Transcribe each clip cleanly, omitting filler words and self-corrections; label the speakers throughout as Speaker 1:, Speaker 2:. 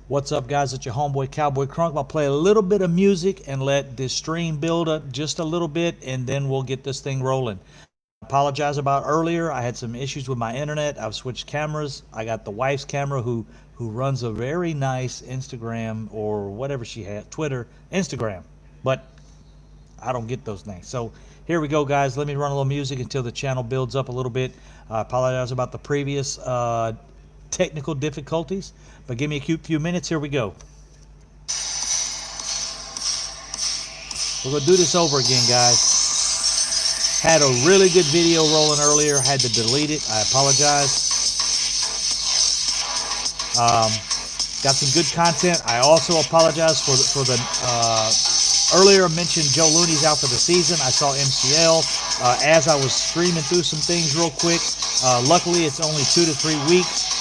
Speaker 1: What's up, guys? It's your homeboy Cowboy Crunk. I'll play a little bit of music and let this stream build up just a little bit, and then we'll get this thing rolling. Apologize about earlier. I had some issues with my internet. I've switched cameras. I got the wife's camera who runs a very nice Instagram or whatever she had, Twitter, Instagram, but I don't get those things. So here we go, guys. Let me run a little music until the channel builds up a little bit. I apologize about the previous technical difficulties, but give me a few minutes. Here we go. We're gonna do this over again, guys. Had a really good video rolling earlier, had to delete it. I apologize. Got some good content. I also apologize for the earlier mentioned Joe Looney's out for the season. I saw MCL as I was streaming through some things real quick. Luckily, it's only 2 to 3 weeks.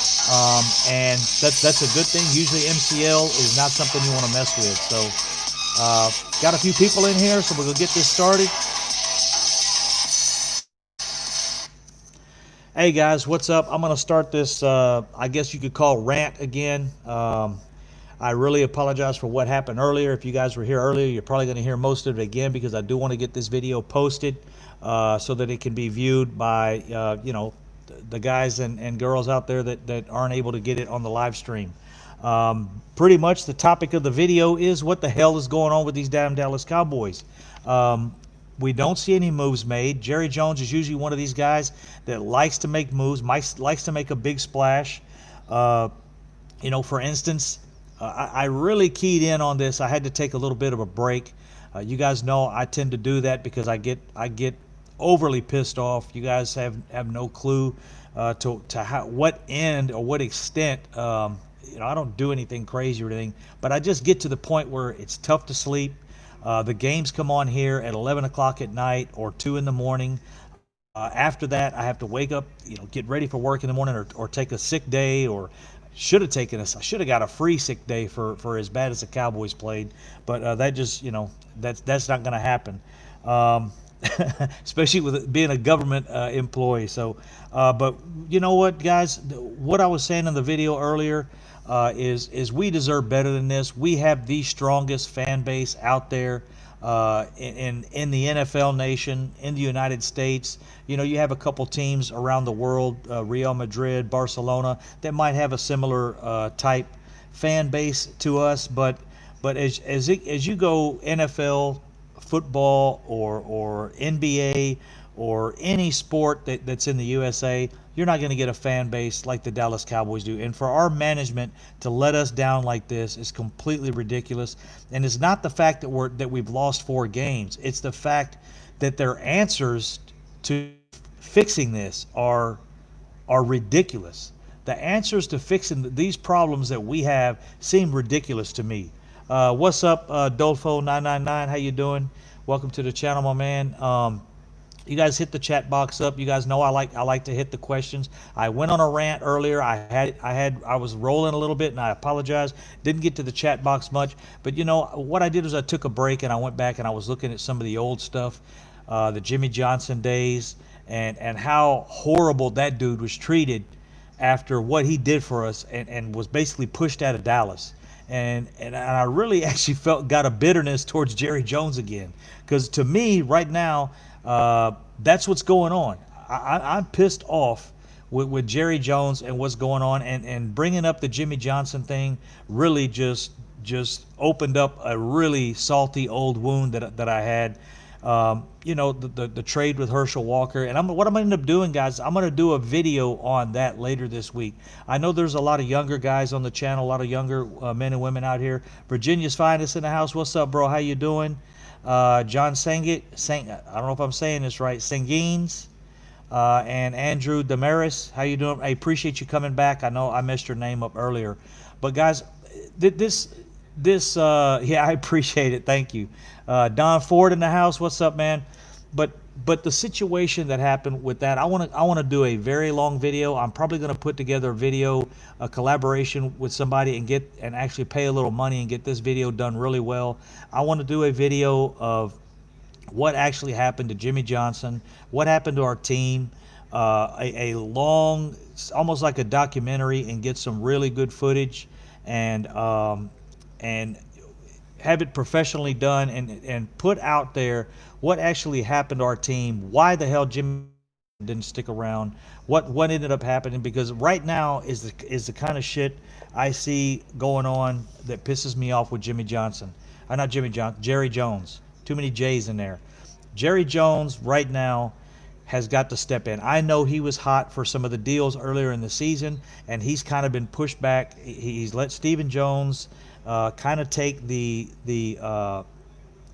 Speaker 1: And that's a good thing. Usually MCL is not something you want to mess with. So got a few people in here, so we're gonna get this started. Hey guys, what's up? I'm gonna start this I guess you could call rant again. I really apologize for what happened earlier. If you guys were here earlier, you're probably going to hear most of it again, because I do want to get this video posted so that it can be viewed by the guys and girls out there that aren't able to get it on the live stream. Pretty much the topic of the video is what the hell is going on with these damn Dallas Cowboys. We don't see any moves made. Jerry Jones is usually one of these guys that likes to make moves, likes to make a big splash. For instance, I really keyed in on this. I had to take a little bit of a break. You guys know I tend to do that because I get overly pissed off. You guys have no clue to what end or what extent. I don't do anything crazy or anything, but I just get to the point where it's tough to sleep. The games come on here at 11 o'clock at night or 2 in the morning. After that, I have to wake up, get ready for work in the morning, or take a sick day, or I should have got a free sick day for as bad as the Cowboys played, but that just, that's not going to happen, especially with being a government employee. So, but you know what, guys, what I was saying in the video earlier is we deserve better than this. We have the strongest fan base out there in the NFL nation, in the United States. You have a couple teams around the world, Real Madrid, Barcelona, that might have a similar type fan base to us. But as you go NFL, football, or NBA, or any sport that's in the USA, you're not going to get a fan base like the Dallas Cowboys do. And for our management to let us down like this is completely ridiculous. And it's not the fact that we've lost 4 games. It's the fact that their answers to fixing this are ridiculous. The answers to fixing these problems that we have seem ridiculous to me. What's up, Dolfo999? How you doing? Welcome to the channel, my man. You guys hit the chat box up. You guys know I like to hit the questions. I went on a rant earlier. I was rolling a little bit, and I apologize. Didn't get to the chat box much, but what I did was I took a break and I went back and I was looking at some of the old stuff, the Jimmy Johnson days, and how horrible that dude was treated after what he did for us, and was basically pushed out of Dallas. And I really actually got a bitterness towards Jerry Jones again, because to me right now, that's what's going on. I'm pissed off with Jerry Jones and what's going on, and bringing up the Jimmy Johnson thing really just opened up a really salty old wound that I had. The trade with Herschel Walker, and what I'm gonna end up doing, guys, I'm gonna do a video on that later this week. I know there's a lot of younger guys on the channel, a lot of younger men and women out here. Virginia's finest in the house. What's up, bro? How you doing? John I don't know if I'm saying this right, Sangines, and Andrew Damaris, how you doing? I appreciate you coming back. I know I messed your name up earlier, but guys, yeah, I appreciate it. Thank you. Don Ford in the house. What's up, man? But the situation that happened with that, I want to do a very long video. I'm probably going to put together a video, a collaboration with somebody, and actually pay a little money and get this video done really well. I want to do a video of what actually happened to Jimmy Johnson, what happened to our team, a long, almost like a documentary, and get some really good footage and and have it professionally done, and put out there what actually happened to our team, why the hell Jimmy didn't stick around, what ended up happening, because right now is the kind of shit I see going on that pisses me off with Jimmy Johnson. Not Jimmy Johnson, Jerry Jones. Too many J's in there. Jerry Jones right now has got to step in. I know he was hot for some of the deals earlier in the season, and he's kind of been pushed back. He's let Stephen Jones kind of take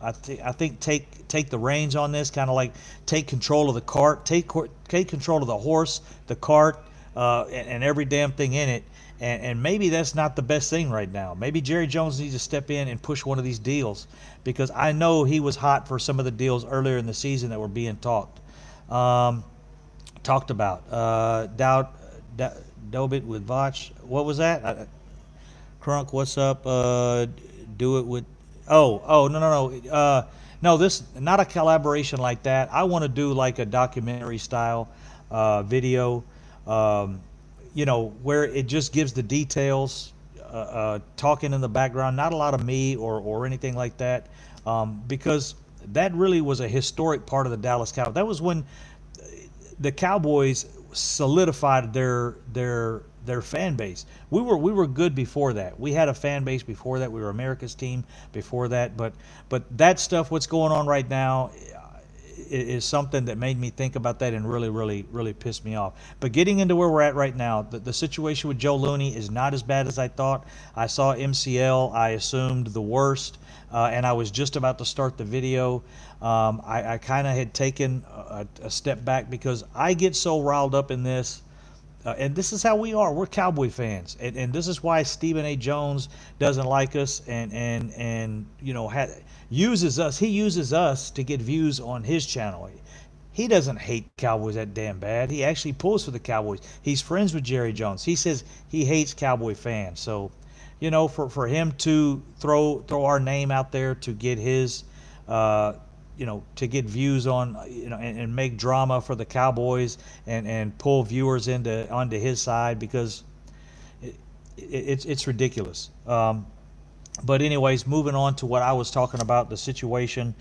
Speaker 1: I think take the reins on this, kind of like take control of the cart, take control of the horse, the cart, and every damn thing in it. And maybe that's not the best thing right now. Maybe Jerry Jones needs to step in and push one of these deals, because I know he was hot for some of the deals earlier in the season that were being talked about. Dobit with Vach. What was that? Crunk, what's up? Do it with. Oh, no. No, this not a collaboration like that. I want to do like a documentary style video, where it just gives the details, talking in the background, not a lot of me or anything like that, because that really was a historic part of the Dallas Cowboys. That was when the Cowboys solidified their fan base. We were good before that. We had a fan base before that. We were America's team before that. But that stuff, what's going on right now, is something that made me think about that and really pissed me off. But getting into where we're at right now, the situation with Joe Looney is not as bad as I thought. I saw MCL. I assumed the worst, and I was just about to start the video. I kind of had taken a step back because I get so riled up in this. And this is how we are. We're Cowboy fans, and this is why Stephen A. Jones doesn't like us, and uses us. He uses us to get views on his channel. He doesn't hate Cowboys that damn bad. He actually pulls for the Cowboys. He's friends with Jerry Jones. He says he hates Cowboy fans. So, for him to throw our name out there to get his to get views on, and make drama for the Cowboys, and pull viewers onto his side, because it's ridiculous. But anyways, moving on to what I was talking about, the situation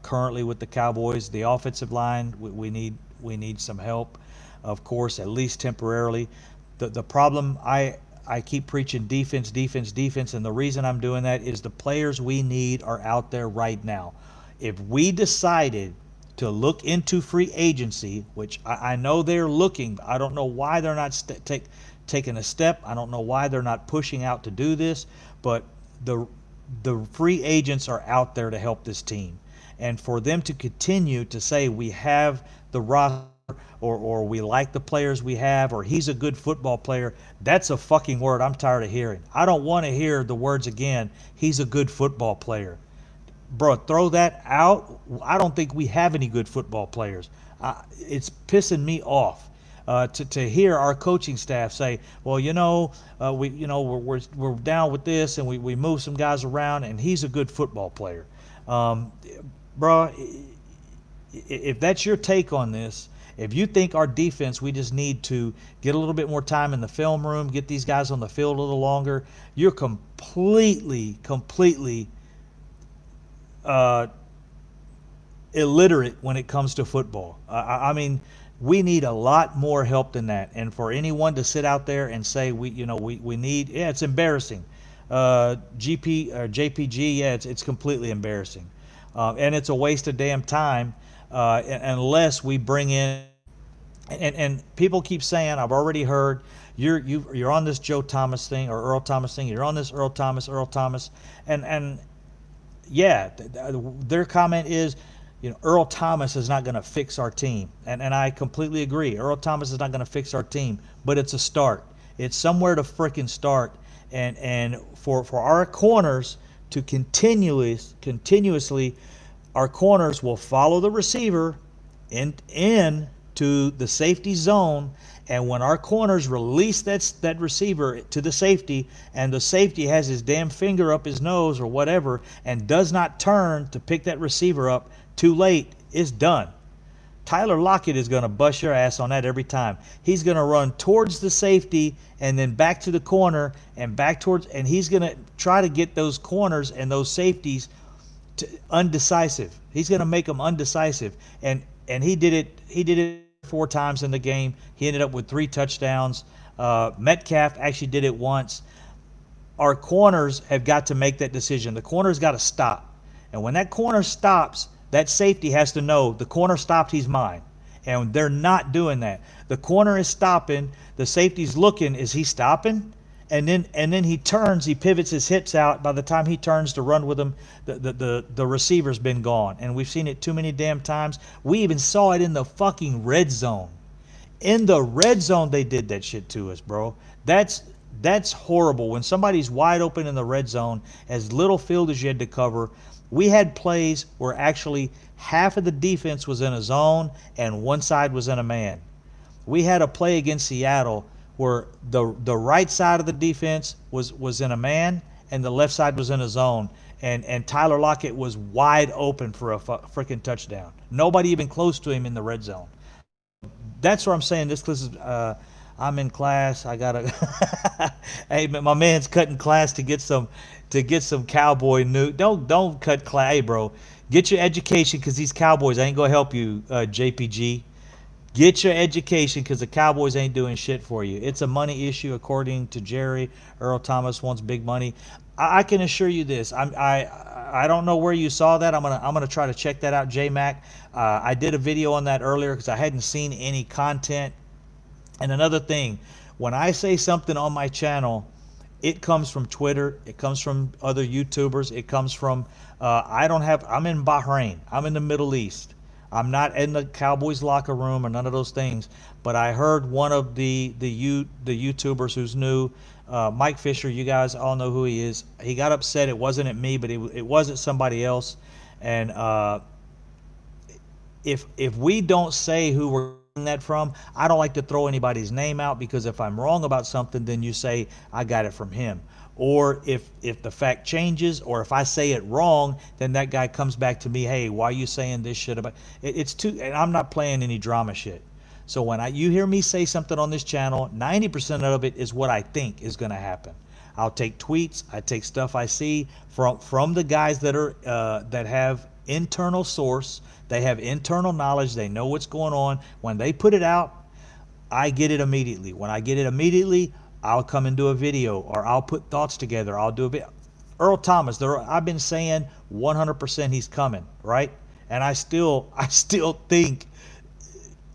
Speaker 1: currently with the Cowboys, the offensive line, we need some help, of course, at least temporarily. The problem, I keep preaching defense, and the reason I'm doing that is the players we need are out there right now. If we decided to look into free agency, which I know they're looking, I don't know why they're not taking a step. I don't know why they're not pushing out to do this, but the free agents are out there to help this team. And for them to continue to say we have the roster, or we like the players we have, or he's a good football player, that's a fucking word I'm tired of hearing. I don't want to hear the words again, he's a good football player. Bro, throw that out. I don't think we have any good football players. It's pissing me off to hear our coaching staff say, "Well, we're down with this, and we move some guys around, and he's a good football player." Bro, if that's your take on this, if you think our defense, we just need to get a little bit more time in the film room, get these guys on the field a little longer, you're completely illiterate when it comes to football. I mean, we need a lot more help than that. And for anyone to sit out there and say we need, it's embarrassing. JPG, it's completely embarrassing, and it's a waste of damn time unless we bring in. And people keep saying, I've already heard you're on this Joe Thomas thing or Earl Thomas thing. You're on this Earl Thomas, and yeah, their comment is, Earl Thomas is not going to fix our team. And I completely agree. Earl Thomas is not going to fix our team, but it's a start. It's somewhere to frickin' start. And for our corners to continuously, our corners will follow the receiver into the safety zone. And when our corners release that receiver to the safety, and the safety has his damn finger up his nose or whatever, and does not turn to pick that receiver up, too late, it's done. Tyler Lockett is going to bust your ass on that every time. He's going to run towards the safety and then back to the corner and back towards, and he's going to try to get those corners and those safeties undecisive. He's going to make them undecisive, and he did it. He did it 4 times in the game. He ended up with 3 touchdowns. Metcalf actually did it once. Our corners have got to make that decision. The corner's got to stop, and when that corner stops, that safety has to know the corner stopped, he's mine. And they're not doing that. The corner is stopping. The safety's looking, is he stopping? And then he turns, he pivots his hips out. By the time he turns to run with him, the receiver's been gone. And we've seen it too many damn times. We even saw it in the fucking red zone. In the red zone, they did that shit to us, bro. That's horrible. When somebody's wide open in the red zone, as little field as you had to cover, we had plays where actually half of the defense was in a zone and one side was in a man. We had a play against Seattle where the right side of the defense was in a man and the left side was in a zone. And Tyler Lockett was wide open for a freaking touchdown. Nobody even close to him in the red zone. That's what I'm saying. This is I'm in class. I gotta. Hey, my man's cutting class to get some cowboy news. Don't cut class, hey, bro. Get your education because these Cowboys ain't gonna help you, JPG. Get your education because the Cowboys ain't doing shit for you. It's a money issue, according to Jerry. Earl Thomas wants big money. I can assure you this. I don't know where you saw that. I'm gonna try to check that out, J-Mac. I did a video on that earlier because I hadn't seen any content. And another thing, when I say something on my channel, it comes from Twitter. It comes from other YouTubers. It comes from I'm in Bahrain. I'm in the Middle East. I'm not in the Cowboys locker room or none of those things. But I heard one of the YouTubers who's new, Mike Fisher. You guys all know who he is. He got upset. It wasn't at me, but it was at somebody else. And if we don't say who we're getting that from, I don't like to throw anybody's name out, because if I'm wrong about something, then you say I got it from him. Or if the fact changes, or if I say it wrong, then that guy comes back to me, hey, why are you saying this shit about it? It's too, and I'm not playing any drama shit. So when you hear me say something on this channel, 90% of it is what I think is going to happen. I'll take tweets, I take stuff I see from the guys that are that have internal source, they have internal knowledge, they know what's going on. When they put it out, I get it immediately. When I get it immediately, I'll come and do a video, or I'll put thoughts together. I'll do a bit. Earl Thomas, I've been saying 100% he's coming, right? And I still think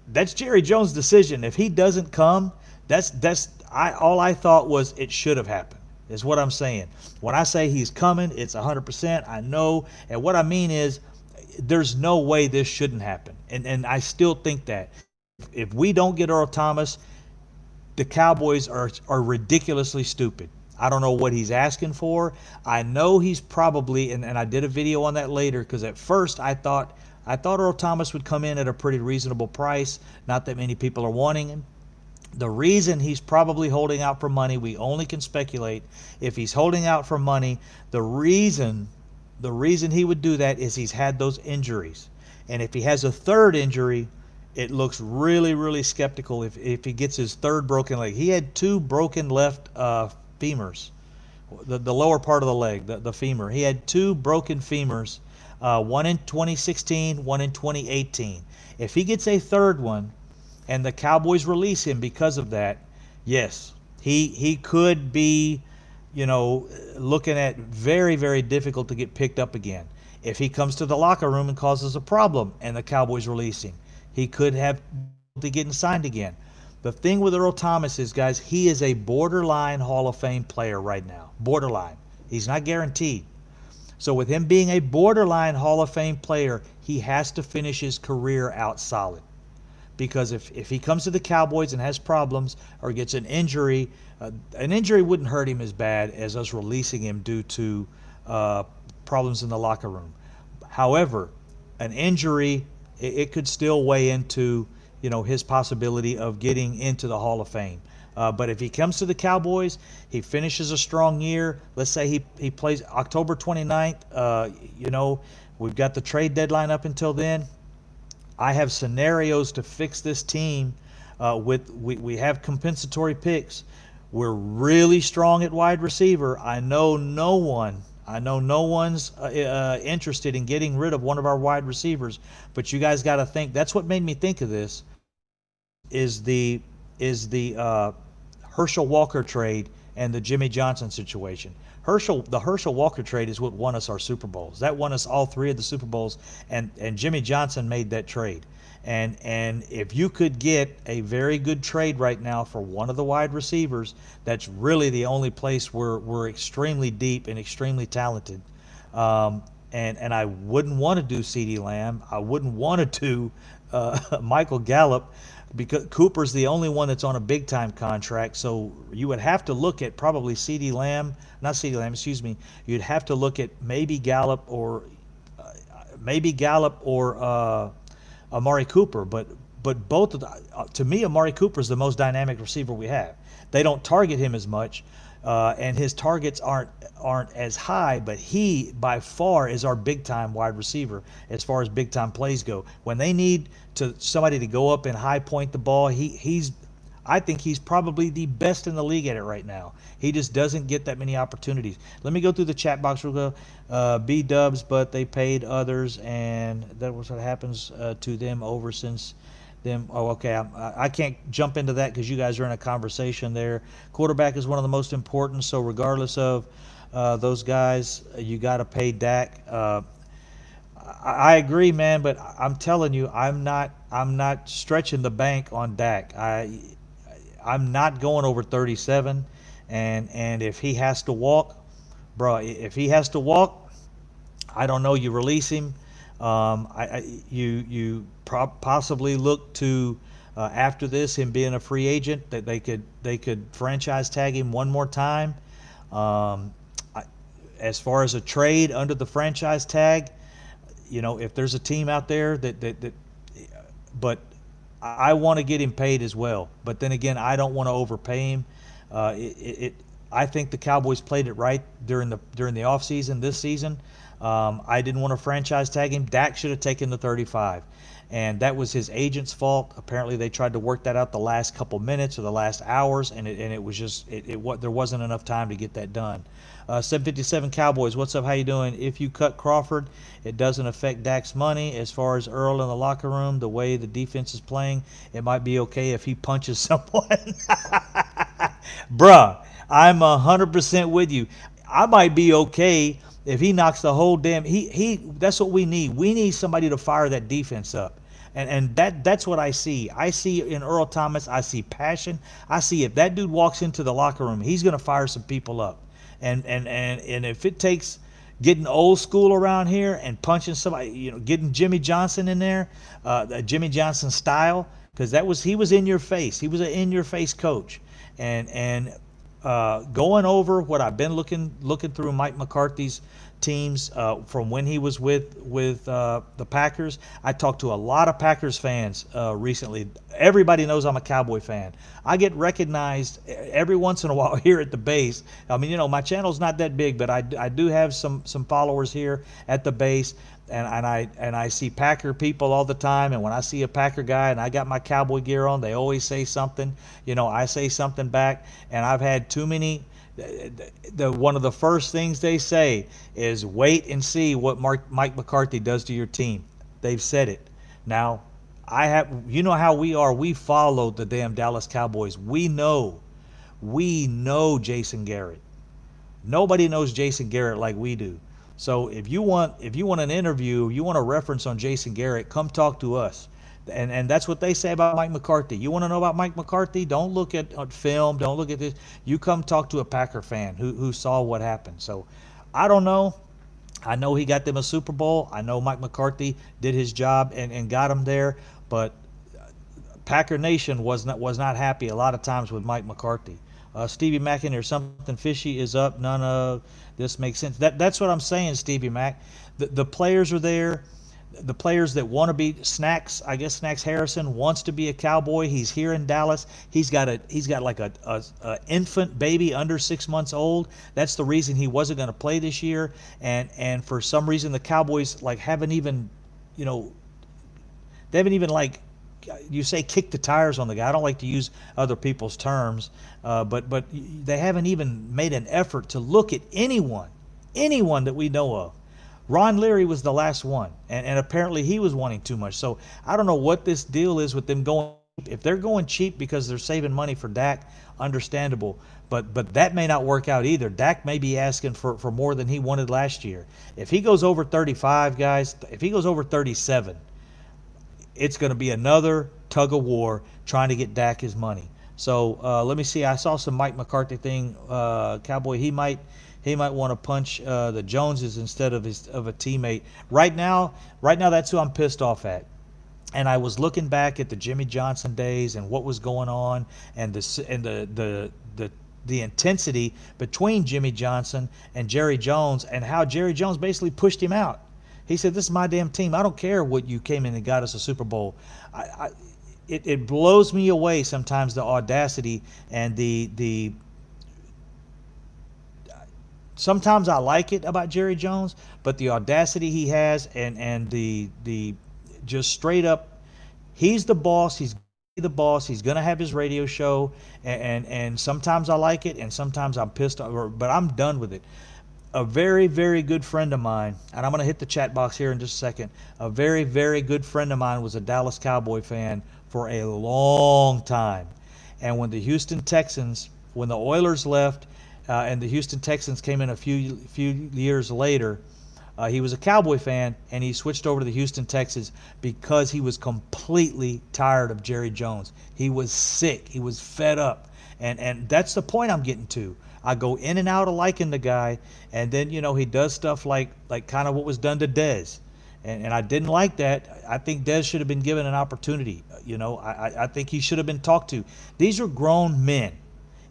Speaker 1: that's Jerry Jones' decision. If he doesn't come, all I thought was it should have happened, is what I'm saying. When I say he's coming, it's 100%. I know, and what I mean is there's no way this shouldn't happen. And I still think that if we don't get Earl Thomas, the Cowboys are ridiculously stupid. I don't know what he's asking for. I know he's probably, and I did a video on that later, because at first I thought Earl Thomas would come in at a pretty reasonable price. Not that many people are wanting him. The reason he's probably holding out for money, we only can speculate. If he's holding out for money, the reason he would do that is he's had those injuries. And if he has a third injury, it looks really, really skeptical if he gets his third broken leg. He had 2 broken left femurs, the lower part of the leg, the femur. He had 2 broken femurs, one in 2016, one in 2018. If he gets a third one and the Cowboys release him because of that, yes, he could be, looking at very, very difficult to get picked up again. If he comes to the locker room and causes a problem and the Cowboys release him, he could have to getting signed again. The thing with Earl Thomas is, guys, he is a borderline Hall of Fame player right now. Borderline. He's not guaranteed. So with him being a borderline Hall of Fame player, he has to finish his career out solid. Because if he comes to the Cowboys and has problems or gets an injury wouldn't hurt him as bad as us releasing him due to problems in the locker room. However, an injury, it could still weigh into his possibility of getting into the Hall of Fame. But if he comes to the Cowboys, he finishes a strong year. Let's say he plays October 29th. We've got the trade deadline up until then. I have scenarios to fix this team. We have compensatory picks. We're really strong at wide receiver. I know no one's interested in getting rid of one of our wide receivers. But you guys got to think. That's what made me think of this. Is the Herschel Walker trade and the Jimmy Johnson situation. The Herschel Walker trade is what won us our Super Bowls. That won us all three of the Super Bowls, and Jimmy Johnson made that trade. And if you could get a very good trade right now for one of the wide receivers, that's really the only place we're extremely deep and extremely talented. And I wouldn't want to do CeeDee Lamb. I wouldn't want to do Michael Gallup, because Cooper's the only one that's on a big time contract. So you would have to look at probably CeeDee Lamb, not CeeDee Lamb, excuse me. You'd have to look at maybe Gallup or Amari Cooper. But both of to me, Amari Cooper is the most dynamic receiver we have. They don't target him as much, and his targets aren't as high. But he by far is our big time wide receiver as far as big time plays go. When they need somebody to go up and high point the ball, I think he's probably the best in the league at it right now. He just doesn't get that many opportunities. Let me go through the chat box real quick. B Dubs, but they paid others, and that was what happens to them over since them. Oh, okay. I can't jump into that because you guys are in a conversation there. Quarterback is one of the most important, so regardless of those guys, you got to pay Dak. I agree, man, but I'm telling you, I'm not stretching the bank on Dak. I'm not going over 37, and if he has to walk, bro, if he has to walk, I don't know. You release him. You possibly look to after this, him being a free agent, that they could franchise tag him one more time. As far as a trade under the franchise tag, if there's a team out there but I want to get him paid as well. But then again, I don't want to overpay him. I think the Cowboys played it right during the offseason this season. I didn't want to franchise tag him. Dak should have taken the 35. And that was his agent's fault. Apparently, they tried to work that out the last couple minutes or the last hours, and it was just there wasn't enough time to get that done. 757 Cowboys, what's up? How you doing? If you cut Crawford, it doesn't affect Dak's money. As far as Earl in the locker room, the way the defense is playing, it might be okay if he punches someone. Bruh, I'm 100% with you. I might be okay if he knocks the whole damn. That's what we need. We need somebody to fire that defense up. And that's what I see. I see in Earl Thomas, I see passion. I see if that dude walks into the locker room, he's going to fire some people up. And if it takes getting old school around here and punching somebody, getting Jimmy Johnson in there, Jimmy Johnson style, because he was in your face. He was an in your face coach. And going over what I've been looking through Mike McCarthy's teams from when he was with the Packers. I talked to a lot of Packers fans recently. Everybody knows I'm a Cowboy fan. I get recognized every once in a while here at the base. I mean, my channel's not that big, but I do have some followers here at the base. And I see Packer people all the time, and when I see a Packer guy and I got my Cowboy gear on, they always say something. I say something back, and I've had too many. One of the first things they say is wait and see what Mike McCarthy does to your team. They've said it. Now, how we are. We follow the damn Dallas Cowboys. We know Jason Garrett. Nobody knows Jason Garrett like we do. So if you want an interview, you want a reference on Jason Garrett, come talk to us. And that's what they say about Mike McCarthy. You want to know about Mike McCarthy? Don't look at film. Don't look at this. You come talk to a Packer fan who saw what happened. So I don't know. I know he got them a Super Bowl. I know Mike McCarthy did his job and got them there. But Packer Nation was not happy a lot of times with Mike McCarthy. Stevie Mack in there, something fishy is up. None of this makes sense. That's what I'm saying, Stevie Mack. The players are there. The players that want to be Snacks, I guess Snacks Harrison wants to be a Cowboy. He's here in Dallas. He's got like a infant baby under 6 months old. That's the reason he wasn't going to play this year. And for some reason the Cowboys haven't even, They haven't even, like, you say, kick the tires on the guy. I don't like to use other people's terms, but they haven't even made an effort to look at anyone that we know of. Ron Leary was the last one, and apparently he was wanting too much. So I don't know what this deal is with them going. If they're going cheap because they're saving money for Dak, understandable. But that may not work out either. Dak may be asking for more than he wanted last year. If he goes over 35, guys, if he goes over 37, it's going to be another tug of war trying to get Dak his money. So let me see. I saw some Mike McCarthy thing. Cowboy, he might want to punch the Joneses instead of a teammate. Right now, that's who I'm pissed off at. And I was looking back at the Jimmy Johnson days and what was going on, and the intensity between Jimmy Johnson and Jerry Jones, and how Jerry Jones basically pushed him out. He said, "This is my damn team. I don't care what you came in and got us a Super Bowl." It blows me away sometimes, the audacity and the. Sometimes I like it about Jerry Jones, but the audacity he has and the just straight up, he's the boss. He's the boss. He's gonna have his radio show, and sometimes I like it, and sometimes I'm pissed off, but I'm done with it. A very, very good friend of mine, and I'm going to hit the chat box here in just a second. A very, very good friend of mine was a Dallas Cowboy fan for a long time. And when the Houston Texans, when the Oilers left, and the Houston Texans came in a few years later, he was a Cowboy fan, and he switched over to the Houston Texans because he was completely tired of Jerry Jones. He was sick. He was fed up. And that's the point I'm getting to. I go in and out of liking the guy, and then, he does stuff like kind of what was done to Dez. And I didn't like that. I think Dez should have been given an opportunity. I think he should have been talked to. These are grown men.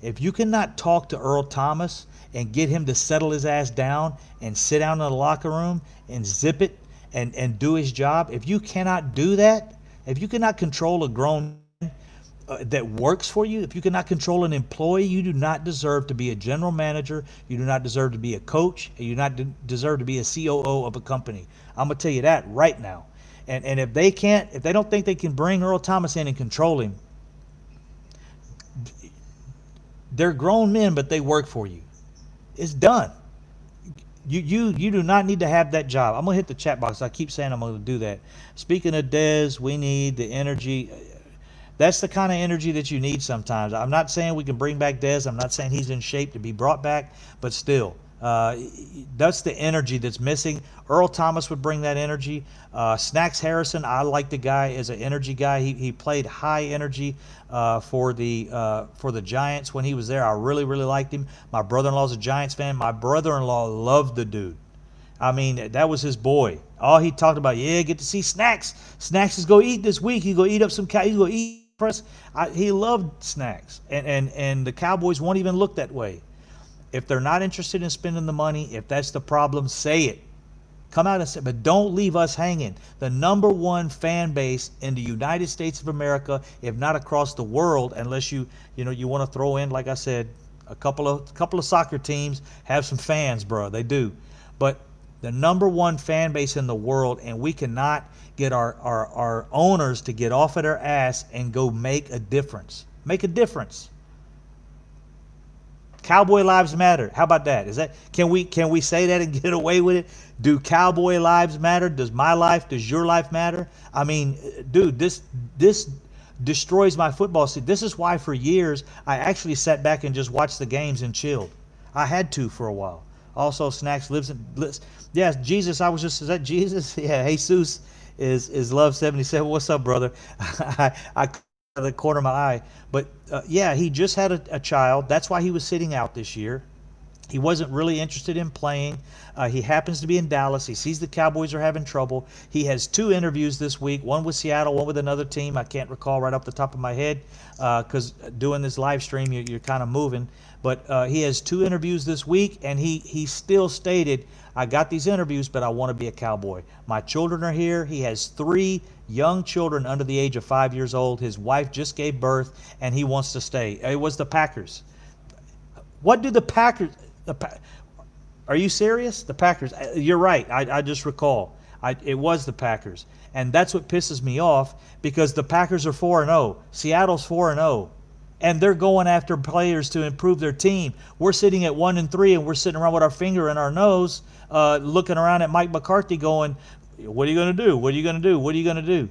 Speaker 1: If you cannot talk to Earl Thomas and get him to settle his ass down and sit down in the locker room and zip it and do his job, if you cannot do that, if you cannot control a grown that works for you, if you cannot control an employee, you do not deserve to be a general manager. You do not deserve to be a coach. And you do not deserve to be a COO of a company. I'm going to tell you that right now. And if they don't think they can bring Earl Thomas in and control him, they're grown men, but they work for you. It's done. You do not need to have that job. I'm going to hit the chat box. I keep saying I'm going to do that. Speaking of Dez, we need the energy. That's the kind of energy that you need sometimes. I'm not saying we can bring back Dez. I'm not saying he's in shape to be brought back, but still, that's the energy that's missing. Earl Thomas would bring that energy. Snacks Harrison, I like the guy as an energy guy. He played high energy for the Giants when he was there. I really, really liked him. My brother-in-law's a Giants fan. My brother-in-law loved the dude. I mean, that was his boy. All he talked about, get to see Snacks. Snacks is go eat this week. He go eat up some cow. He go eat. He loved Snacks, and the Cowboys won't even look that way. If they're not interested in spending the money, if that's the problem, say it. Come out and say, but don't leave us hanging. The number one fan base in the United States of America, if not across the world, unless you want to throw in, like I said, a couple of soccer teams have some fans, bro. They do, but the number one fan base in the world, and we cannot get our owners to get off of their ass and go make a difference. Make a difference. Cowboy lives matter. How about that? Can we say that and get away with it? Do cowboy lives matter? Does your life matter? I mean, dude, this destroys my football season. This is why for years I actually sat back and just watched the games and chilled. I had to for a while. Also, Snacks lives. Yes, Jesus. Is that Jesus? Yeah, Jesus is Love 77. What's up, brother? I the corner of my eye, but he just had a child. That's why he was sitting out this year. He wasn't really interested in playing. He happens to be in Dallas. He sees the Cowboys are having trouble. He has 2 interviews this week, one with Seattle, one with another team. I can't recall right off the top of my head because doing this live stream, you're kind of moving. But he has 2 interviews this week, and he still stated, I got these interviews, but I want to be a Cowboy. My children are here. He has 3 young children under the age of 5 years old. His wife just gave birth, and he wants to stay. It was the Packers. What do the Packers... Are you serious? The Packers. You're right. I just recall. It was the Packers. And that's what pisses me off, because the Packers are 4-0. Seattle's 4-0. And they're going after players to improve their team. We're sitting at 1-3, and we're sitting around with our finger in our nose, looking around at Mike McCarthy going, what are you going to do? What are you going to do? What are you going to do?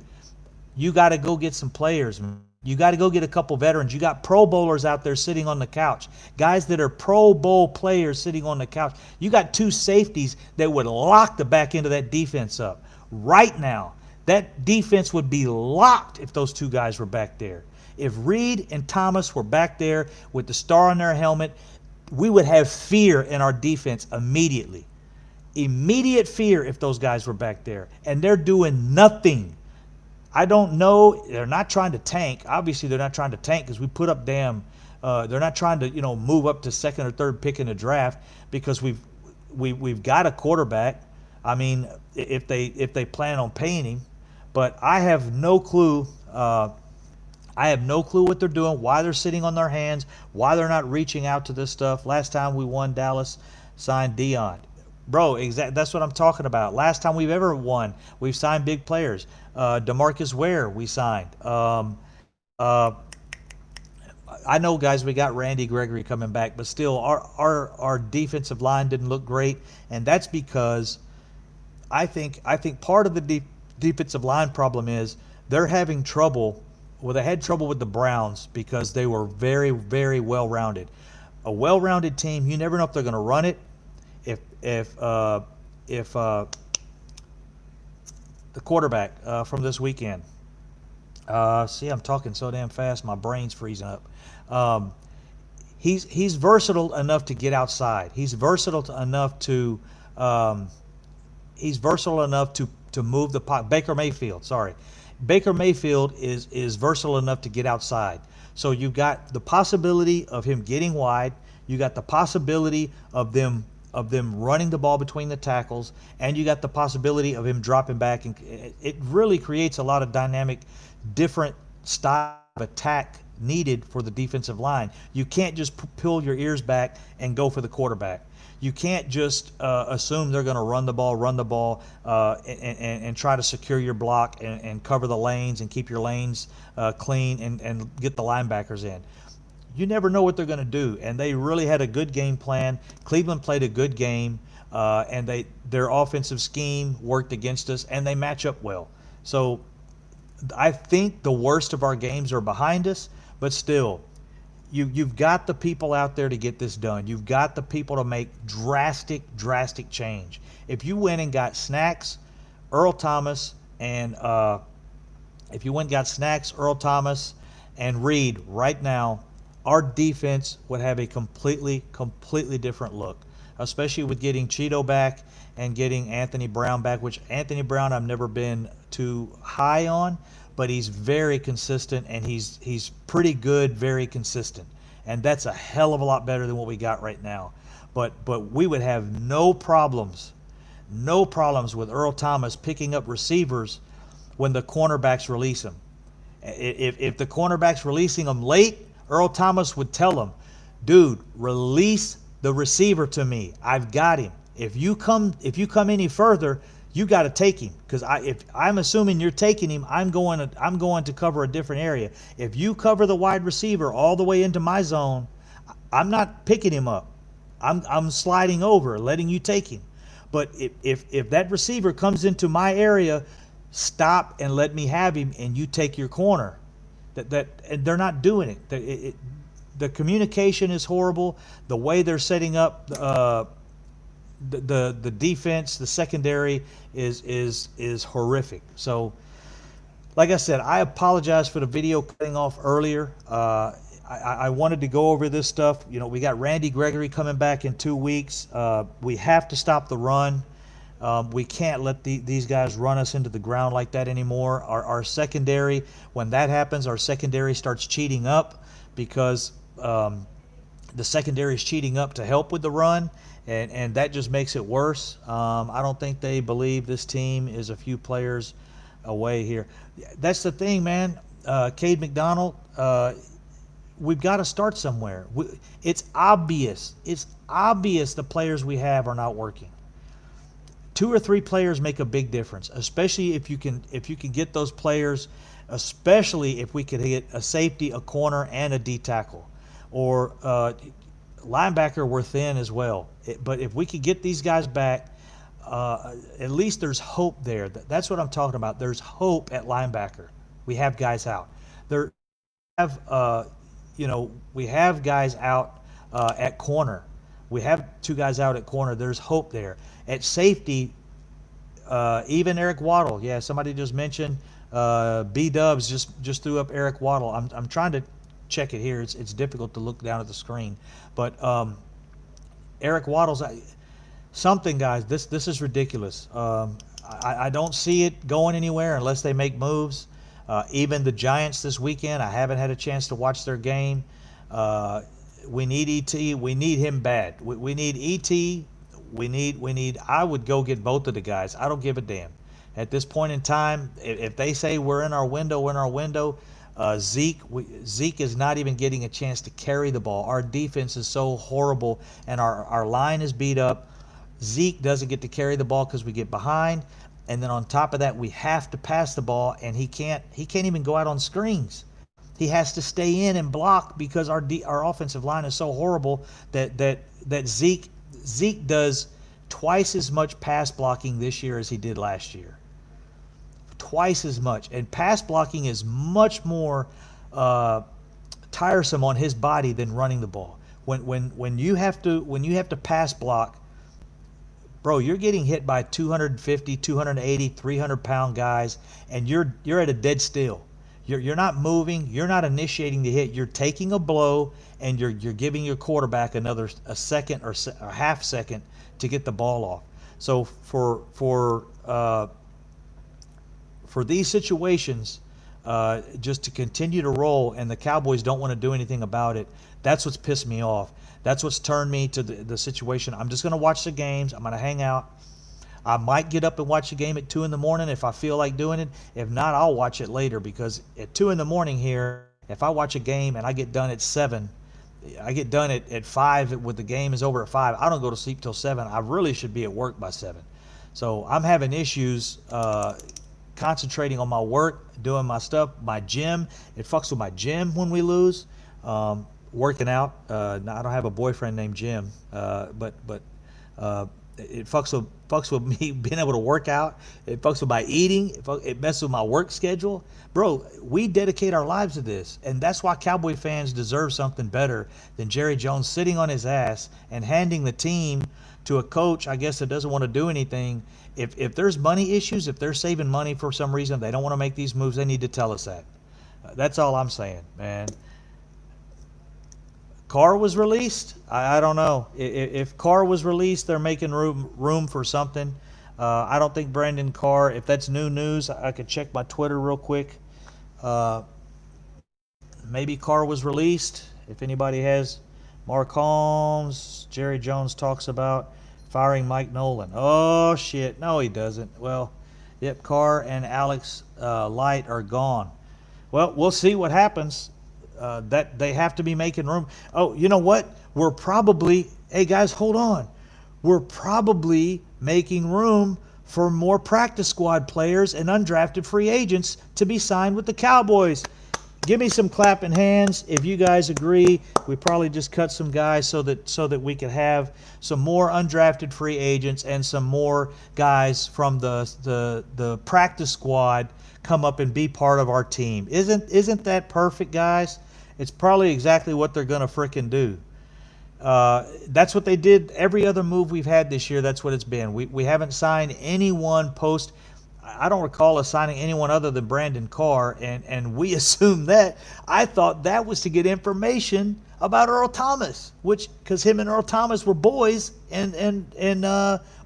Speaker 1: You got to go get some players, man. You got to go get a couple veterans. You got Pro Bowlers out there sitting on the couch. Guys that are Pro Bowl players sitting on the couch. You got 2 safeties that would lock the back end of that defense up. Right now, that defense would be locked if those 2 guys were back there. If Reed and Thomas were back there with the star on their helmet, we would have fear in our defense immediately. Immediate fear if those guys were back there. And they're doing nothing. I don't know. They're not trying to tank. Obviously, they're not trying to tank because we put up they're not trying to, move up to second or third pick in the draft, because we've got a quarterback. I mean, if they plan on paying him, but I have no clue. I have no clue what they're doing, why they're sitting on their hands, why they're not reaching out to this stuff. Last time we won, Dallas signed Dion. Bro, that's what I'm talking about. Last time we've ever won, we've signed big players. DeMarcus Ware, we signed. I know, guys, we got Randy Gregory coming back, but still, our defensive line didn't look great, and that's because I think part of the defensive line problem is they're having trouble. Well, they had trouble with the Browns because they were very, very well-rounded. A well-rounded team, you never know if they're going to run it. If the quarterback from this weekend, see, I'm talking so damn fast, my brain's freezing up. He's versatile enough to get outside. He's versatile enough to move the pocket. Baker Mayfield is versatile enough to get outside. So you've got the possibility of him getting wide. You got the possibility of them running the ball between the tackles, and you got the possibility of him dropping back. And it really creates a lot of dynamic, different style of attack needed for the defensive line. You can't just pull your ears back and go for the quarterback. You can't just assume they're going to run the ball, and try to secure your block and cover the lanes and keep your lanes clean and get the linebackers in. You never know what they're going to do, and they really had a good game plan. Cleveland played a good game, and their offensive scheme worked against us, and they match up well. So I think the worst of our games are behind us, but still, you've got the people out there to get this done. You've got the people to make drastic change. If you went and got Snacks, Earl Thomas, and Reed right now, our defense would have a completely different look, especially with getting Cheeto back and getting Anthony Brown back, which Anthony Brown I've never been too high on, but he's very consistent, and he's pretty good, very consistent. And that's a hell of a lot better than what we got right now. But we would have no problems with Earl Thomas picking up receivers when the cornerbacks release him. If the cornerback's releasing them late, Earl Thomas would tell him, dude, release the receiver to me. I've got him. If you come any further, you got to take him, because if I'm assuming you're taking him, I'm going to cover a different area. If you cover the wide receiver all the way into my zone, I'm not picking him up. I'm sliding over, letting you take him. But if that receiver comes into my area, stop and let me have him, and you take your corner. And they're not doing it. The communication is horrible. The way they're setting up the defense, the secondary is horrific. So, like I said, I apologize for the video cutting off earlier. I wanted to go over this stuff. We got Randy Gregory coming back in 2 weeks. We have to stop the run. We can't let these guys run us into the ground like that anymore. Our secondary, when that happens, our secondary starts cheating up, because the secondary is cheating up to help with the run, and that just makes it worse. I don't think they believe this team is a few players away here. That's the thing, man. Cade McDonald, we've got to start somewhere. It's obvious. It's obvious the players we have are not working. 2 or 3 players make a big difference, especially if you can get those players, especially if we could get a safety, a corner, and a D tackle, or linebacker. We're thin as well, but if we could get these guys back, at least there's hope there. That's what I'm talking about. There's hope at linebacker. We have guys out. There have we have guys out at corner. We have 2 guys out at corner. There's hope there. At safety, even Eric Waddle. Yeah, somebody just mentioned B-Dubs just threw up Eric Waddle. I'm trying to check it here. It's difficult to look down at the screen. But Eric Waddle's something, guys. This is ridiculous. I don't see it going anywhere unless they make moves. Even the Giants this weekend, I haven't had a chance to watch their game. We need ET. We need him bad. We need ET. We need. I would go get both of the guys. I don't give a damn. At this point in time, if they say we're in our window, we're in our window. Zeke is not even getting a chance to carry the ball. Our defense is so horrible, and our line is beat up. Zeke doesn't get to carry the ball because we get behind, and then on top of that, we have to pass the ball, and he can't even go out on screens. He has to stay in and block because our offensive line is so horrible that Zeke does twice as much pass blocking this year as he did last year. Twice as much, and pass blocking is much more tiresome on his body than running the ball. When you have to pass block, bro, you're getting hit by 250, 280, 300-pound guys, and you're at a dead still. You're not moving. You're not initiating the hit. You're taking a blow, and you're giving your quarterback a second or a half second to get the ball off. So for these situations, just to continue to roll, and the Cowboys don't want to do anything about it, that's what's pissed me off. That's what's turned me to the situation. I'm just going to watch the games. I'm going to hang out. I might get up and watch the game at 2 in the morning if I feel like doing it. If not, I'll watch it later, because at 2 in the morning here, if I watch a game and I get done at 7, I get done at 5 when the game is over at 5, I don't go to sleep till 7. I really should be at work by 7. So I'm having issues concentrating on my work, doing my stuff, my gym. It fucks with my gym when we lose. Working out. I don't have a boyfriend named Jim, but it fucks with me being able to work out. It fucks with my eating. It messes with my work schedule. Bro, we dedicate our lives to this, and that's why Cowboy fans deserve something better than Jerry Jones sitting on his ass and handing the team to a coach, I guess, that doesn't want to do anything. If there's money issues, if they're saving money for some reason, they don't want to make these moves, they need to tell us that. That's all I'm saying, man. Carr was released. I don't know. If Carr was released, they're making room for something. I don't think Brandon Carr, if that's new news, I could check my Twitter real quick. Maybe Carr was released. If anybody has, Mark Holmes, Jerry Jones talks about firing Mike Nolan. Oh, shit. No, he doesn't. Well, yep, Carr and Alex Light are gone. Well, we'll see what happens. That they have to be making room. Oh, you know what? Hey guys, hold on. We're probably making room for more practice squad players and undrafted free agents to be signed with the Cowboys. Give me some clapping hands if you guys agree. We probably just cut some guys so that we could have some more undrafted free agents and some more guys from the practice squad come up and be part of our team. Isn't that perfect, guys? It's probably exactly what they're going to frickin' do. That's what they did. Every other move we've had this year, that's what it's been. We haven't signed anyone post. I don't recall us signing anyone other than Brandon Carr, and we assumed that. I thought that was to get information about Earl Thomas, because him and Earl Thomas were boys in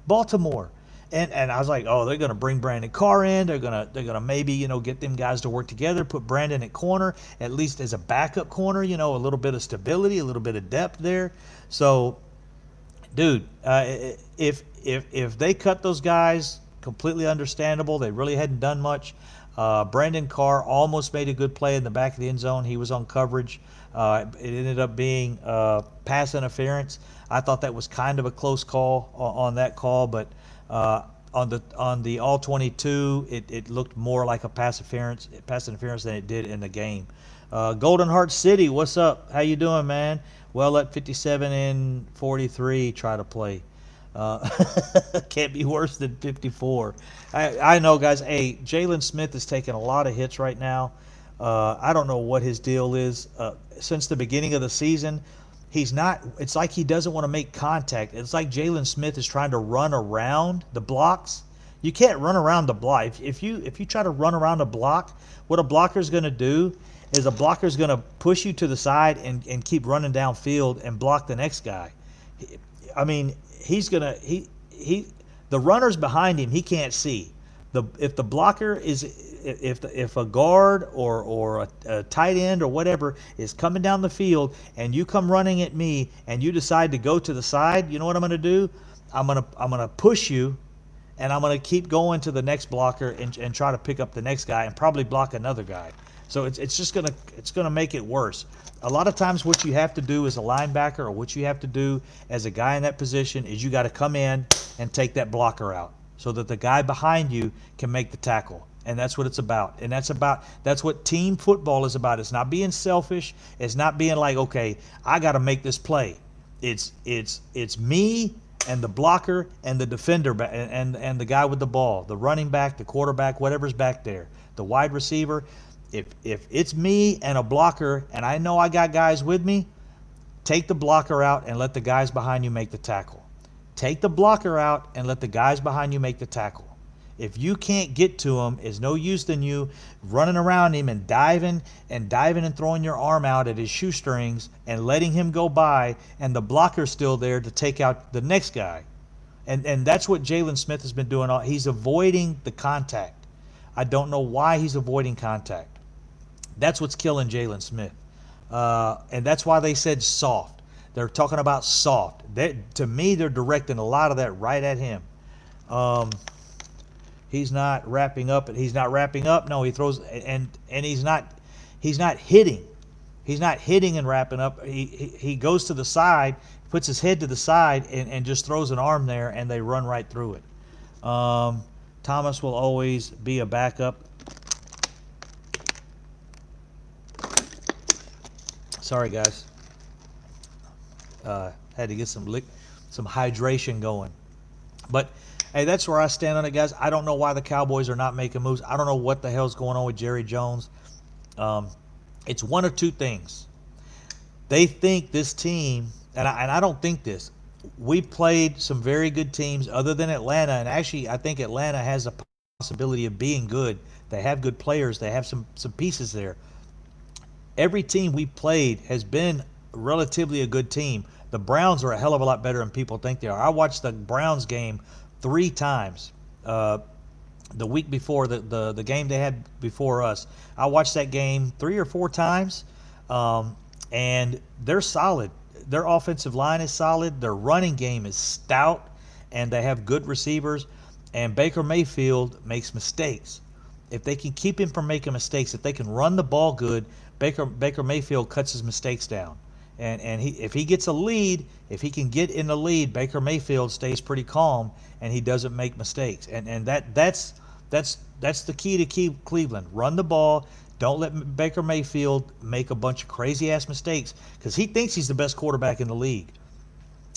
Speaker 1: Baltimore. And I was like, oh, they're going to bring Brandon Carr in. They're gonna maybe get them guys to work together. Put Brandon at corner, at least as a backup corner. A little bit of stability, a little bit of depth there. So, dude, if they cut those guys, completely understandable. They really hadn't done much. Brandon Carr almost made a good play in the back of the end zone. He was on coverage. It ended up being pass interference. I thought that was kind of a close call on that call, but On the all 22, it looked more like a pass interference than it did in the game. Golden Heart City, what's up? How you doing, man? Well, let 57 and 43 try to play. Uh, can't be worse than 54. I know, guys. Hey, Jalen Smith is taking a lot of hits right now. I don't know what his deal is. Since the beginning of the season, he's not. It's like he doesn't want to make contact. It's like Jalen Smith is trying to run around the blocks. You can't run around the block. If you try to run around a block, what a blocker is going to do is a blocker is going to push you to the side and keep running downfield and block the next guy. I mean, he's gonna he the runners behind him he can't see. If the blocker is if a guard or a tight end or whatever is coming down the field and you come running at me and you decide to go to the side, you know what I'm gonna do? I'm gonna push you, and I'm gonna keep going to the next blocker and try to pick up the next guy and probably block another guy. So it's gonna make it worse. A lot of times what you have to do as a linebacker or what you have to do as a guy in that position is you got to come in and take that blocker out so that the guy behind you can make the tackle. And that's what it's about. And that's what team football is about. It's not being selfish. It's not being like, okay, I got to make this play. It's me and the blocker and the defender and the guy with the ball, the running back, the quarterback, whatever's back there, the wide receiver. If it's me and a blocker and I know I got guys with me, take the blocker out and let the guys behind you make the tackle. Take the blocker out and let the guys behind you make the tackle. If you can't get to him, it's no use than you running around him and diving and throwing your arm out at his shoestrings and letting him go by, and the blocker's still there to take out the next guy. And that's what Jalen Smith has been doing. He's avoiding the contact. I don't know why he's avoiding contact. That's what's killing Jalen Smith. And that's why they said soft. They're talking about soft. To me, they're directing a lot of that right at him. He's not wrapping up. He's not wrapping up. No, he throws, and he's not hitting. He's not hitting and wrapping up. He goes to the side, puts his head to the side, and just throws an arm there, and they run right through it. Thomas will always be a backup. Sorry, guys. Had to get some hydration going. But, hey, that's where I stand on it, guys. I don't know why the Cowboys are not making moves. I don't know what the hell's going on with Jerry Jones. It's one of two things. They think this team, and I don't think this. We played some very good teams other than Atlanta, and actually I think Atlanta has a possibility of being good. They have good players. They have some pieces there. Every team we played has been relatively a good team. The Browns are a hell of a lot better than people think they are. I watched the Browns game 3 times. The week before, the game they had before us, I watched that game 3 or 4 times, and they're solid. Their offensive line is solid. Their running game is stout, and they have good receivers. And Baker Mayfield makes mistakes. If they can keep him from making mistakes, if they can run the ball good, Baker Mayfield cuts his mistakes down. And if he gets a lead, if he can get in the lead, Baker Mayfield stays pretty calm and he doesn't make mistakes. And that's the key to keep Cleveland. Run the ball. Don't let Baker Mayfield make a bunch of crazy ass mistakes, because he thinks he's the best quarterback in the league.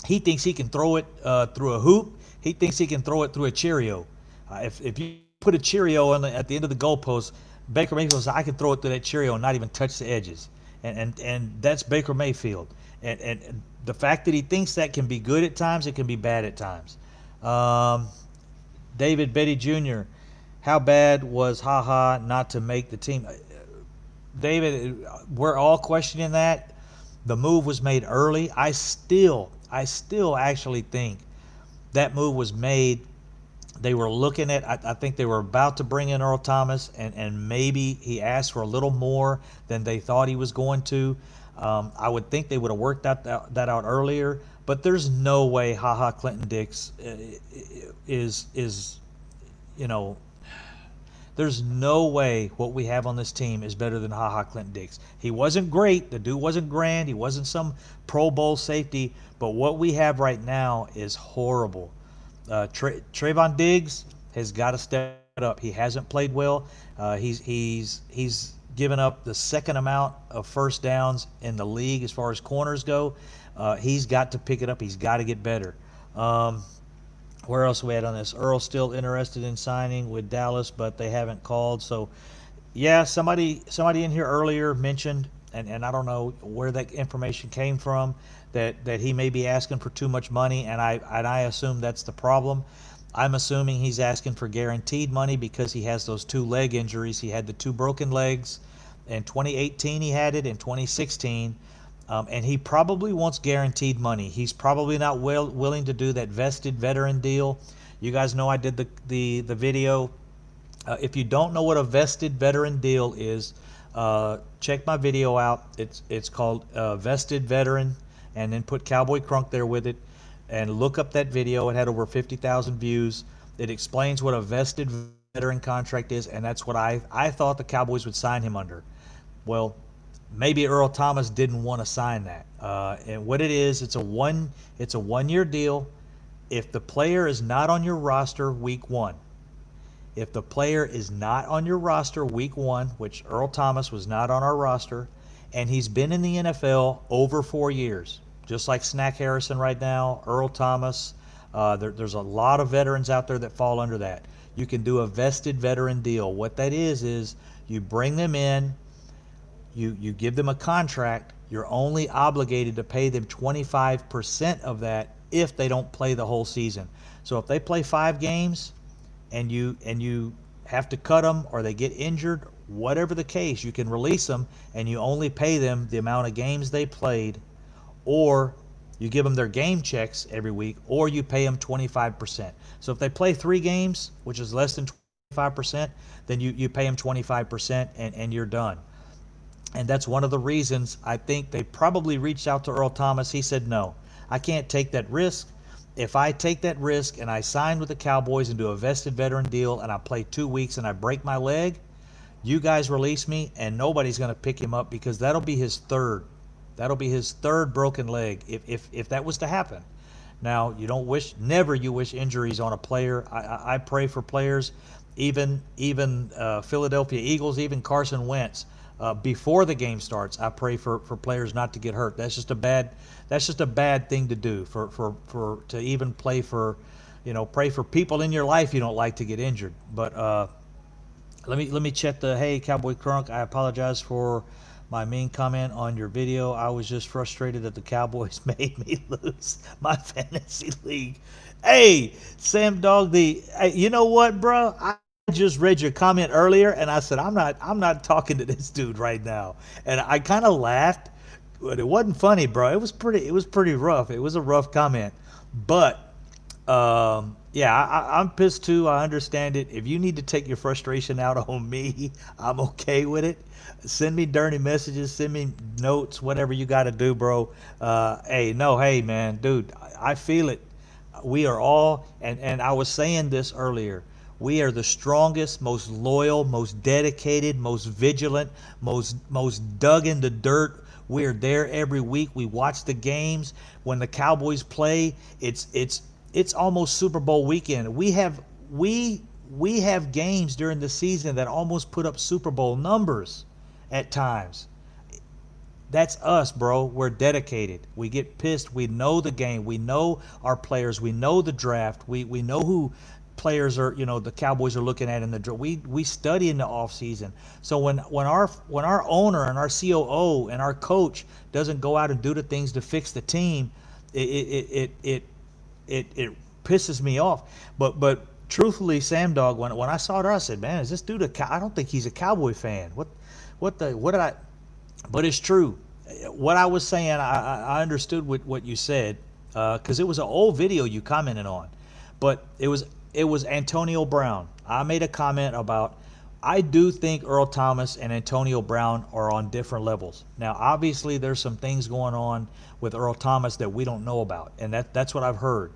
Speaker 1: He thinks he can throw it through a hoop. He thinks he can throw it through a Cheerio. If you put a Cheerio at the end of the goalpost, Baker Mayfield says, I can throw it through that Cheerio and not even touch the edges. And that's Baker Mayfield. And the fact that he thinks that can be good at times, it can be bad at times. David Betty Jr., how bad was HaHa not to make the team? David, we're all questioning that. The move was made early. I still actually think that move was made. They were looking at, I think they were about to bring in Earl Thomas, and maybe he asked for a little more than they thought he was going to. I would think they would have worked that out earlier, but there's no way HaHa Clinton Dix is there's no way what we have on this team is better than HaHa Clinton Dix. He wasn't great. The dude wasn't grand. He wasn't some Pro Bowl safety, but what we have right now is horrible. Trayvon Diggs has got to step up. He hasn't played well. He's given up the second amount of first downs in the league as far as corners go. He's got to pick it up. He's got to get better. Where else are we at on this? Earl's still interested in signing with Dallas, but they haven't called. So, yeah, somebody in here earlier mentioned, and I don't know where that information came from, that he may be asking for too much money, and I assume that's the problem. I'm assuming he's asking for guaranteed money because he has those two leg injuries. He had the two broken legs. In 2018, he had it. In 2016. And he probably wants guaranteed money. He's probably not willing to do that vested veteran deal. You guys know I did the video. If you don't know what a vested veteran deal is, check my video out. It's called Vested Veteran, and then put Cowboy Crunk there with it, and look up that video. It had over 50,000 views. It explains what a vested veteran contract is, and that's what I thought the Cowboys would sign him under. Well, maybe Earl Thomas didn't want to sign that. And what it is, it's a 1-year deal. If the player is not on your roster week 1, if the player is not on your roster week 1, which Earl Thomas was not on our roster, and he's been in the NFL over 4 years, just like Snack Harrison right now, Earl Thomas, there's a lot of veterans out there that fall under that. You can do a vested veteran deal. What that is you bring them in, you give them a contract. You're only obligated to pay them 25% of that if they don't play the whole season. So if they play 5 games and you have to cut them, or they get injured, whatever the case, you can release them and you only pay them the amount of games they played, or you give them their game checks every week, or you pay them 25%. So if they play 3 games, which is less than 25%, then you pay them 25% and you're done. And that's one of the reasons I think they probably reached out to Earl Thomas. He said, no, I can't take that risk. If I take that risk and I sign with the Cowboys and do a vested veteran deal and I play 2 weeks and I break my leg, you guys release me and nobody's going to pick him up, because that'll be his third. That'll be his third broken leg if that was to happen. Now, never you wish injuries on a player. I pray for players, even Philadelphia Eagles, even Carson Wentz. Before the game starts, I pray for players not to get hurt. That's just a bad thing to do, to even pray for people in your life you don't like to get injured. But let me check hey, Cowboy Crunk, I apologize for my mean comment on your video. I was just frustrated that the Cowboys made me lose my fantasy league. Hey, Sam Dog, you know what, bro? I just read your comment earlier and I said, I'm not talking to this dude right now. And I kind of laughed, but it wasn't funny, bro. It was pretty rough. It was a rough comment. But yeah, I'm pissed too. I understand it. If you need to take your frustration out on me, I'm okay with it. Send me dirty messages, send me notes, whatever you got to do, bro. Hey, man, dude, I feel it. We are all, and I was saying this earlier, we are the strongest, most loyal, most dedicated, most vigilant, most dug in the dirt. We're there every week. We watch the games. When the Cowboys play, it's almost Super Bowl weekend. We have games during the season that almost put up Super Bowl numbers at times. That's us, bro. We're dedicated. We get pissed. We know the game. We know our players. We know the draft. We know who players are, the Cowboys are looking at in the draft. We study in the off season. So when our owner and our COO and our coach doesn't go out and do the things to fix the team, it pisses me off. But truthfully, Sam Dog, when I saw it, I said, man, is this dude I don't think he's a Cowboy fan. What did I? But it's true. What I was saying, I understood what you said, because it was an old video you commented on, but it was Antonio Brown. I made a comment about, I do think Earl Thomas and Antonio Brown are on different levels. Now, obviously, there's some things going on with Earl Thomas that we don't know about, and that's what I've heard.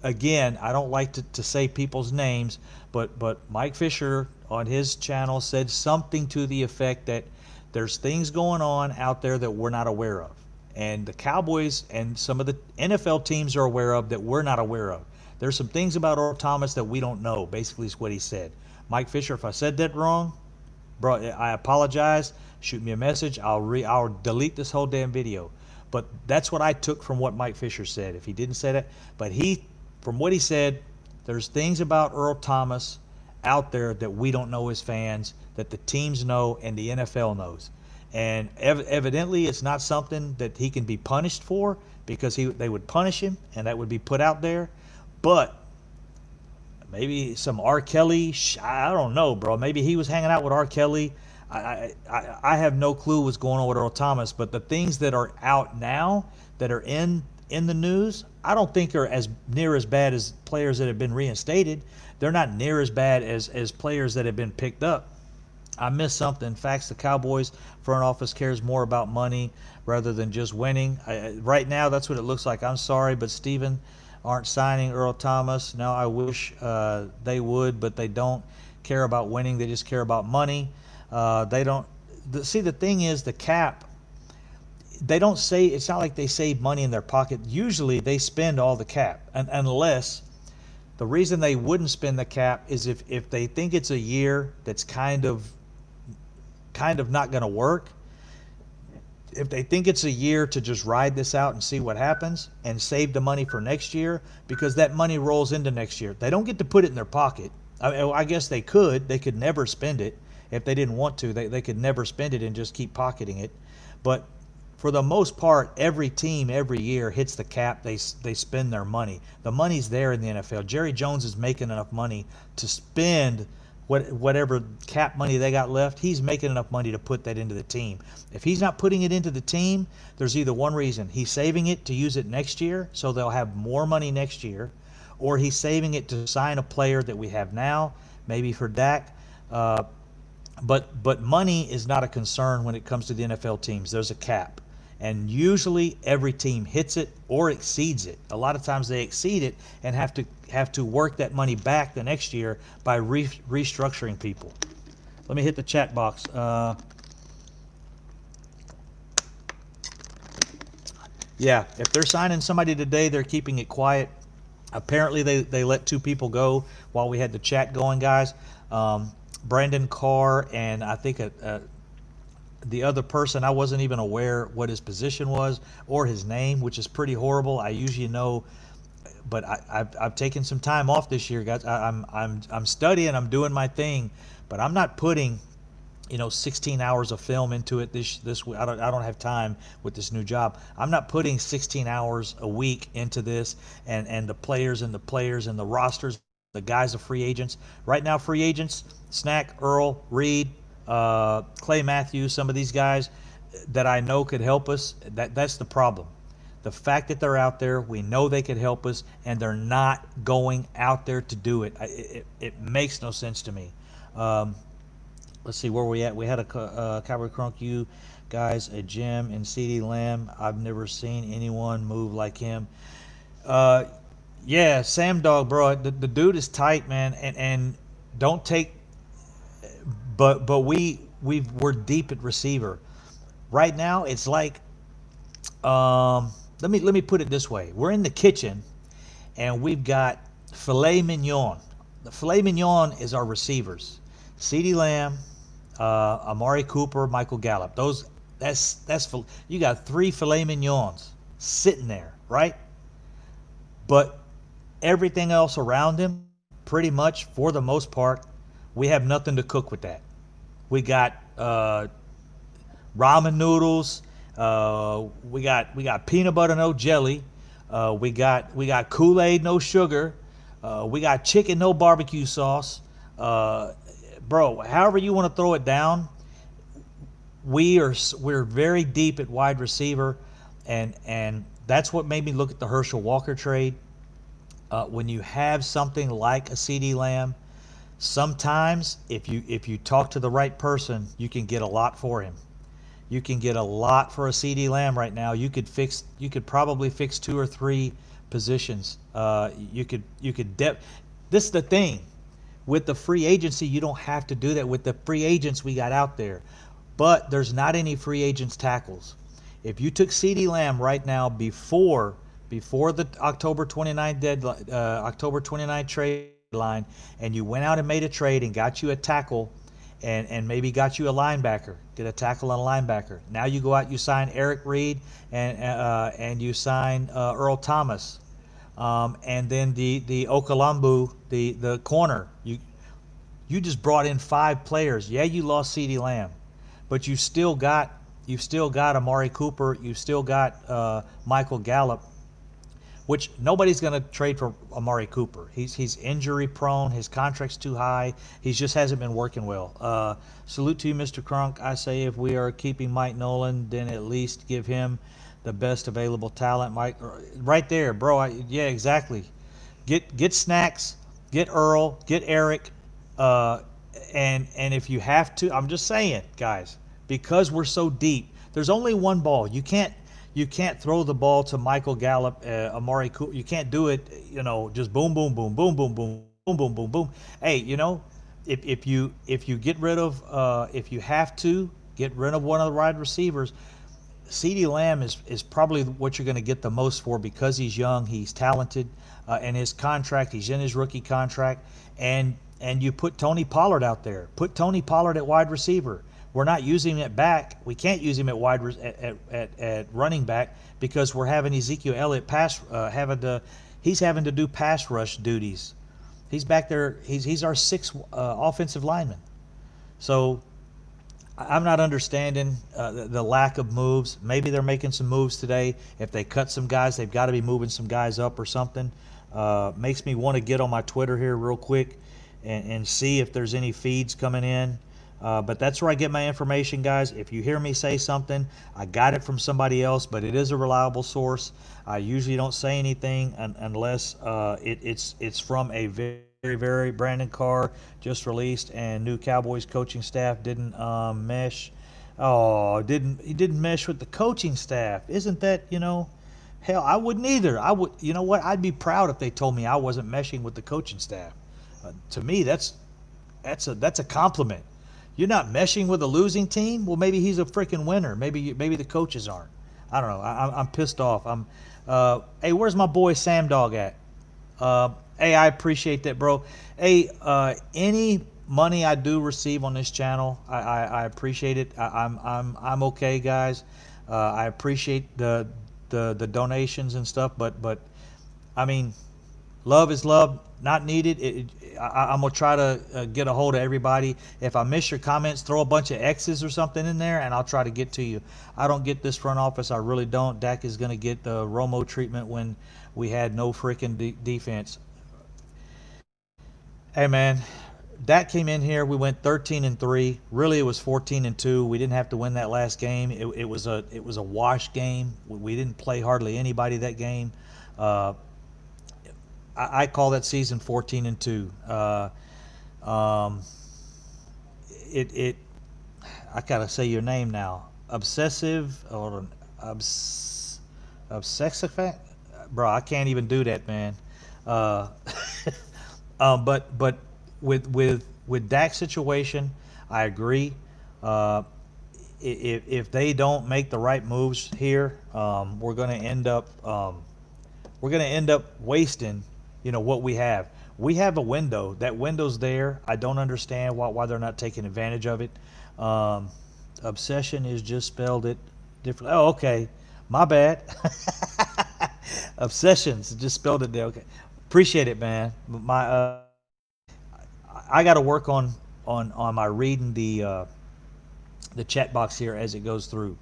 Speaker 1: Again, I don't like to say people's names, but Mike Fisher on his channel said something to the effect that there's things going on out there that we're not aware of. and the Cowboys and some of the NFL teams are aware of that we're not aware of. There's some things about Earl Thomas that we don't know, basically is what he said. Mike Fisher, if I said that wrong, bro, I apologize. Shoot me a message. I'll delete this whole damn video. But that's what I took from what Mike Fisher said. If he didn't say that, but from what he said, there's things about Earl Thomas out there that we don't know as fans, that the teams know and the NFL knows. And evidently, it's not something that he can be punished for, because they would punish him and that would be put out there. But maybe some R. Kelly, I don't know, bro. Maybe he was hanging out with R. Kelly. I have no clue what's going on with Earl Thomas, but the things that are out now that are in the news, I don't think are near as bad as players that have been reinstated. They're not near as bad as players that have been picked up. I missed something. Facts, the Cowboys front office cares more about money rather than just winning. Right now, that's what it looks like. I'm sorry, but Steven aren't signing Earl Thomas. Now, I wish they would, but they don't care about winning. They just care about money. They don't see, the thing is, the cap, they don't say, it's not like they save money in their pocket. Usually they spend all the cap, unless the reason they wouldn't spend the cap is if they think it's a year that's kind of not going to work. If they think it's a year to just ride this out and see what happens and save the money for next year, because that money rolls into next year. They don't get to put it in their pocket. I guess they could never spend it. If they didn't want to, they could never spend it and just keep pocketing it. But for the most part, every team every year hits the cap. They spend their money. The money's there in the NFL. Jerry Jones is making enough money to spend whatever cap money they got left. He's making enough money to put that into the team. If he's not putting it into the team, there's either one reason. He's saving it to use it next year, so they'll have more money next year, or he's saving it to sign a player that we have now, maybe for Dak. But money is not a concern when it comes to the NFL teams. There's a cap, and usually every team hits it or exceeds it. A lot of times they exceed it and have to work that money back the next year by restructuring people. Let me hit the chat box. Yeah, if they're signing somebody today, they're keeping it quiet. Apparently they let 2 people go while we had the chat going, guys. Brandon Carr, and I think the other person, I wasn't even aware what his position was or his name, which is pretty horrible. I usually know, but I've taken some time off this year, guys. I'm studying, I'm doing my thing, but I'm not putting 16 hours of film into it this week. I don't have time with this new job. I'm not putting 16 hours a week into this, and the players and the rosters, the guys are free agents. Right now, free agents, Snack, Earl, Reed, Clay Matthews, some of these guys that I know could help us. That's the problem. The fact that they're out there, we know they could help us, and they're not going out there to do it. It makes no sense to me. Let's see where we at. We had a Cowboy Crunk, you guys, a Jim and CeeDee Lamb. I've never seen anyone move like him. Yeah, Sam Dog, bro. The dude is tight, man, and don't take. But we're deep at receiver right now. It's like, let me put it this way: we're in the kitchen, and we've got filet mignon. The filet mignon is our receivers: CeeDee Lamb, Amari Cooper, Michael Gallup. That's you got 3 filet mignons sitting there, right? But everything else around him, pretty much for the most part, we have nothing to cook with that. We got ramen noodles. We got peanut butter, no jelly. We got Kool-Aid, no sugar. We got chicken, no barbecue sauce. Bro, however you want to throw it down, we're very deep at wide receiver, and that's what made me look at the Herschel Walker trade. When you have something like a CeeDee Lamb, sometimes if you talk to the right person, you can get a lot for him. You can get a lot for a CeeDee Lamb right now. You could probably fix 2 or 3 positions. This is the thing. With the free agency, you don't have to do that. With the free agents we got out there, but there's not any free agents tackles. If you took CeeDee Lamb right now before the October 29th deadline, October 29th trade line, and you went out and made a trade and got you a tackle, and maybe got you a linebacker, get a tackle and a linebacker. Now you go out, you sign Eric Reed, and you sign Earl Thomas, and then the Okalambu, the corner. You just brought in 5 players. Yeah, you lost CeeDee Lamb, but you've still got Amari Cooper. You've still got Michael Gallup, which nobody's going to trade for Amari Cooper. He's injury prone. His contract's too high. He just hasn't been working well. Salute to you, Mr. Crunk. I say if we are keeping Mike Nolan, then at least give him the best available talent. Mike, right there, bro. Yeah, exactly. Get Snacks, get Earl, get Eric, and if you have to, I'm just saying, guys, because we're so deep, there's only one ball. You can't throw the ball to Michael Gallup, Amari Cooper. You can't do it, just boom, boom, boom, boom, boom, boom, boom, boom, boom, boom. Hey, if you get rid of, if you have to get rid of one of the wide receivers, CeeDee Lamb is probably what you're going to get the most for because he's young, he's talented, and his contract, he's in his rookie contract, and you put Tony Pollard out there. Put Tony Pollard at wide receiver. We're not using him at back. We can't use him at running back because we're having Ezekiel Elliott he's having to do pass rush duties. He's back there. He's our 6th offensive lineman. So I'm not understanding the lack of moves. Maybe they're making some moves today. If they cut some guys, they've got to be moving some guys up or something. Makes me want to get on my Twitter here real quick and see if there's any feeds coming in. But that's where I get my information, guys. If you hear me say something, I got it from somebody else, but it is a reliable source. I usually don't say anything unless it's from a very, very Brandon Carr just released, and new Cowboys coaching staff didn't mesh. Oh, he didn't mesh with the coaching staff. Isn't that, hell, I wouldn't either. I would, you know what? I'd be proud if they told me I wasn't meshing with the coaching staff. To me, that's a compliment. You're not meshing with a losing team? Well, maybe he's a freaking winner. Maybe the coaches aren't. I don't know. I'm pissed off. Hey, where's my boy Sam Dog at? Hey, I appreciate that, bro. Hey, any money I do receive on this channel, I appreciate it. I'm okay, guys. I appreciate the donations and stuff, but I mean, love is love, not needed. I'm going to try to get a hold of everybody. If I miss your comments, throw a bunch of X's or something in there, and I'll try to get to you. I don't get this front office. I really don't. Dak is going to get the Romo treatment when we had no freaking defense. Hey, man, Dak came in here. We went 13-3. Really, it was 14-2. We didn't have to win that last game. It was a wash game. We didn't play hardly anybody that game. I call that season 14-2. I gotta say your name now. Obsessive or obsessive, bro. I can't even do that, man. But with Dak's situation, I agree. If they don't make the right moves here, we're gonna end up wasting what we have. We have a window. That window's there. I don't understand why they're not taking advantage of it. Obsession is just spelled it differently. Oh, okay. My bad. Obsessions just spelled it there. Okay. Appreciate it, man. I got to work on my reading the chat box here as it goes through.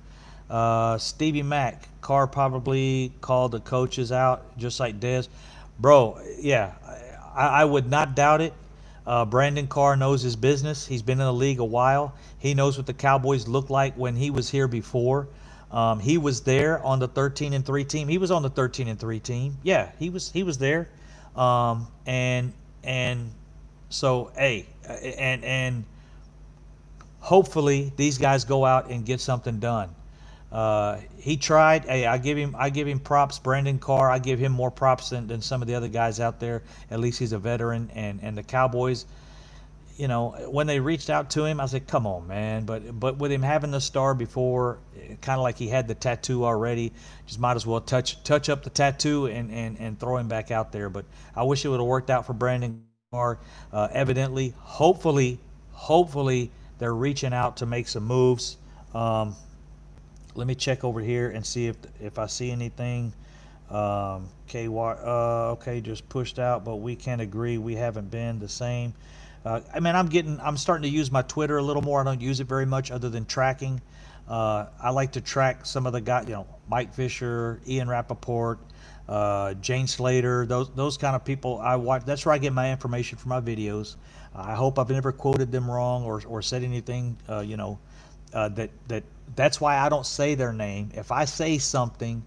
Speaker 1: Stevie Mack, Carr probably called the coaches out just like Dez. Bro, yeah, I would not doubt it. Brandon Carr knows his business. He's been in the league a while. He knows what the Cowboys looked like when he was here before. He was there on the 13-3 team. He was on the 13-3 team. Yeah, he was there. And so, hey, and hopefully these guys go out and get something done. He tried. Hey, I give him props. Brandon Carr, I give him more props than some of the other guys out there. At least he's a veteran. And the Cowboys, you know, when they reached out to him, I was like, come on, man. But with him having the star before, kind of like he had the tattoo already, just might as well touch up the tattoo and throw him back out there. But I wish it would have worked out for Brandon Carr. Evidently, hopefully they're reaching out to make some moves. Let me check over here and see if I see anything. KY, okay, just pushed out, but we can't agree. We haven't been the same. I mean, I'm starting to use my Twitter a little more. I don't use it very much other than tracking. I like to track some of the guys, you know, Mike Fisher, Ian Rappaport, Jane Slater, those kind of people I watch. That's where I get my information for my videos. I hope I've never quoted them wrong or said anything, you know, that's why I don't say their name. If I say something,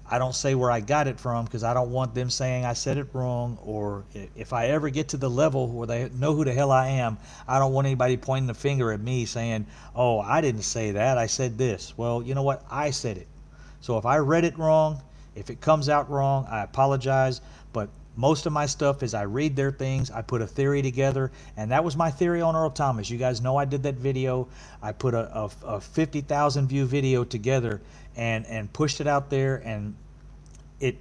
Speaker 1: I don't say where I got it from, because I don't want them saying I said it wrong, or if I ever get to the level where they know who the hell I am, I don't want anybody pointing the finger at me saying, oh, I didn't say that, I said this. Well, you know what? I said it. So if I read it wrong, if it comes out wrong, I apologize. But most of my stuff is I read their things, I put a theory together, and that was my theory on Earl Thomas. You guys know I did that video. I put a 50,000 view video together and pushed it out there, and it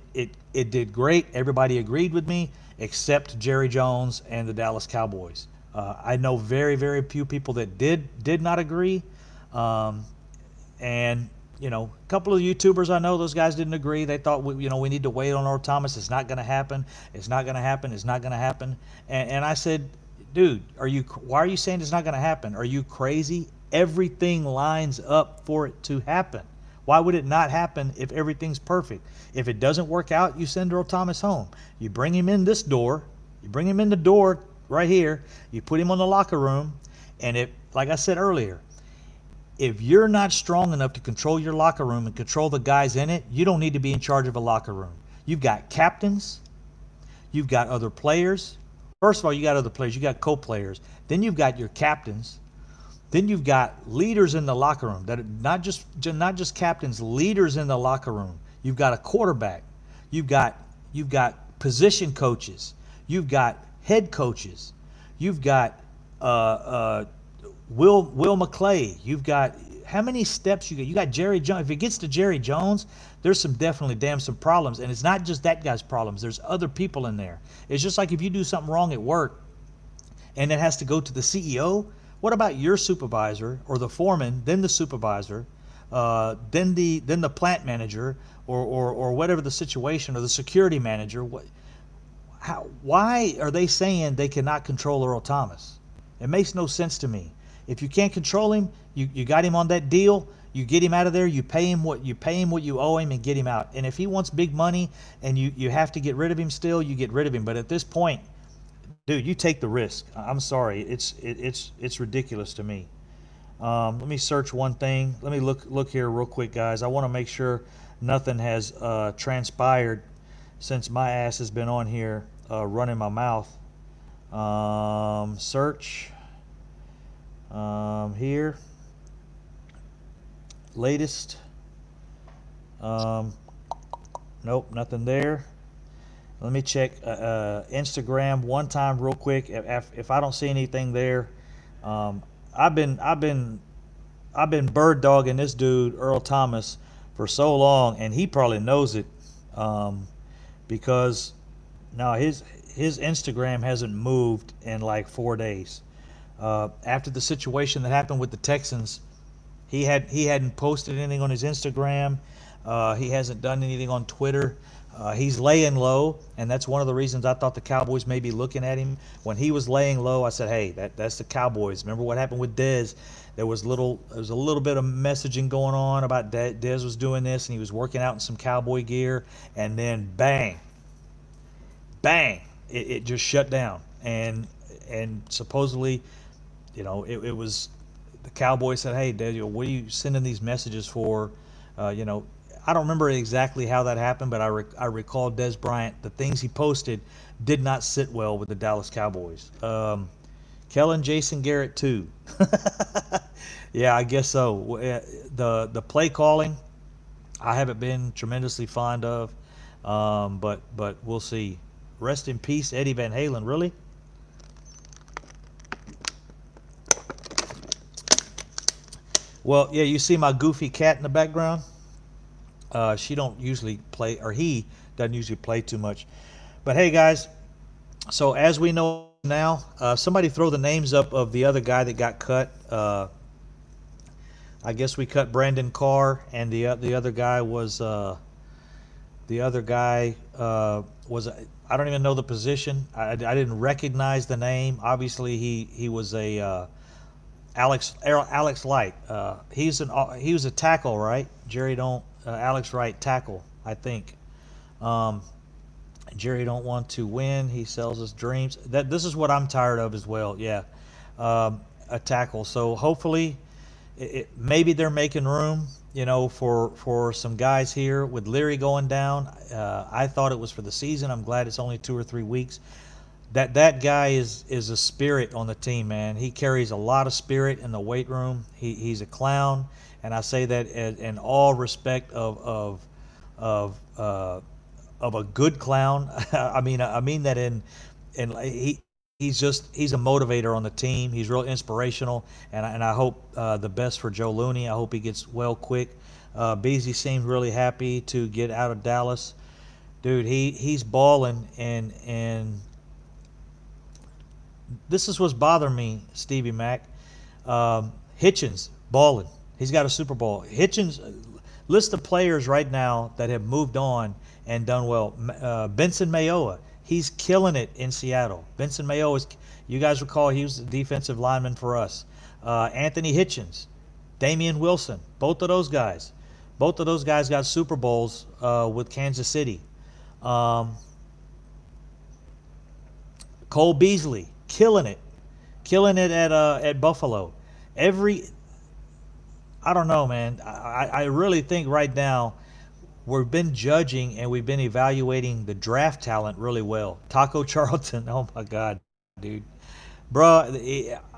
Speaker 1: did great. Everybody agreed with me except Jerry Jones and the Dallas Cowboys. I know very few people that did not agree, and you know, a couple of YouTubers I know, those guys didn't agree. They thought, you know, we need to wait on Earl Thomas. It's not going to happen. It's not going to happen. It's not going to happen. And I said, dude, why are you saying it's not going to happen? Are you crazy? Everything lines up for it to happen. Why would it not happen if everything's perfect? If it doesn't work out, you send Earl Thomas home. You bring him in this door. You bring him in the door right here. You put him on the locker room. And if, like I said earlier, if you're not strong enough to control your locker room and control the guys in it, you don't need to be in charge of a locker room. You've got captains. You've got other players. First of all, you got other players. You got co-players. Then you've got your captains. Then you've got leaders in the locker room that are not just captains, leaders in the locker room. You've got a quarterback. You've got position coaches. You've got head coaches. You've got Will McClay. You've got how many steps you got? You got Jerry Jones. If it gets to Jerry Jones, there's some problems, and it's not just that guy's problems. There's other people in there. It's just like if you do something wrong at work, and it has to go to the CEO. What about your supervisor or the foreman, then the supervisor, then the plant manager, or whatever the situation, or the security manager? Why are they saying they cannot control Earl Thomas? It makes no sense to me. If you can't control him, you got him on that deal. You get him out of there. You pay him what you owe him, and get him out. And if he wants big money and you have to get rid of him still, you get rid of him. But at this point, dude, you take the risk. I'm sorry. It's ridiculous to me. Let me search one thing. Let me look here real quick, guys. I want to make sure nothing has transpired since my ass has been on here running my mouth. Search here. Latest. Nope, nothing there. Let me check Instagram one time real quick. If I don't see anything there, I've been bird dogging this dude Earl Thomas for so long, and he probably knows it, because now his Instagram hasn't moved in like 4 days. After the situation that happened with the Texans, he hadn't posted anything on his Instagram. He hasn't done anything on Twitter. He's laying low, and that's one of the reasons I thought the Cowboys may be looking at him. When he was laying low, I said, hey, that's the Cowboys. Remember what happened with Dez? There was a little bit of messaging going on about Dez was doing this, and he was working out in some Cowboy gear, and then bang, it just shut down. And supposedly, you know, it was the Cowboys said, hey, Dez, what are you sending these messages for? You know, I don't remember exactly how that happened, but I recall Dez Bryant, the things he posted did not sit well with the Dallas Cowboys. Kellen Jason Garrett too. Yeah, I guess so. The play calling, I haven't been tremendously fond of, but we'll see. Rest in peace, Eddie Van Halen. Really? Well, yeah, you see my goofy cat in the background. She don't usually play, or he doesn't usually play too much. But hey, guys. So as we know now, somebody throw the names up of the other guy that got cut. I guess we cut Brandon Carr, and the other guy was I don't even know the position. I didn't recognize the name. Obviously, he was a Alex Light. He was a tackle, right? Jerry don't Alex Wright tackle, I think. Um, Jerry don't want to win. He sells his dreams. That this is what I'm tired of as well. Yeah, a tackle. So hopefully, maybe they're making room, for some guys here with Leary going down. I thought it was for the season. I'm glad it's only 2 or 3 weeks. That guy is a spirit on the team, man. He carries a lot of spirit in the weight room. He's a clown, and I say that in all respect of a good clown. I mean that in he's a motivator on the team. He's real inspirational, and I hope the best for Joe Looney. I hope he gets well quick. Beasley seems really happy to get out of Dallas, dude. He's balling, and this is what's bothering me, Stevie Mack. Hitchens balling. He's got a Super Bowl. Hitchens, list of players right now that have moved on and done well. Benson Mayowa, he's killing it in Seattle. Benson Mayowa is, you guys recall, he was the defensive lineman for us. Anthony Hitchens, Damian Wilson, both of those guys got Super Bowls with Kansas City. Um, Cole Beasley, killing it at Buffalo. Every I don't know, man. I really think right now we've been judging and we've been evaluating the draft talent really well. Taco Charlton, oh my God, dude, bro.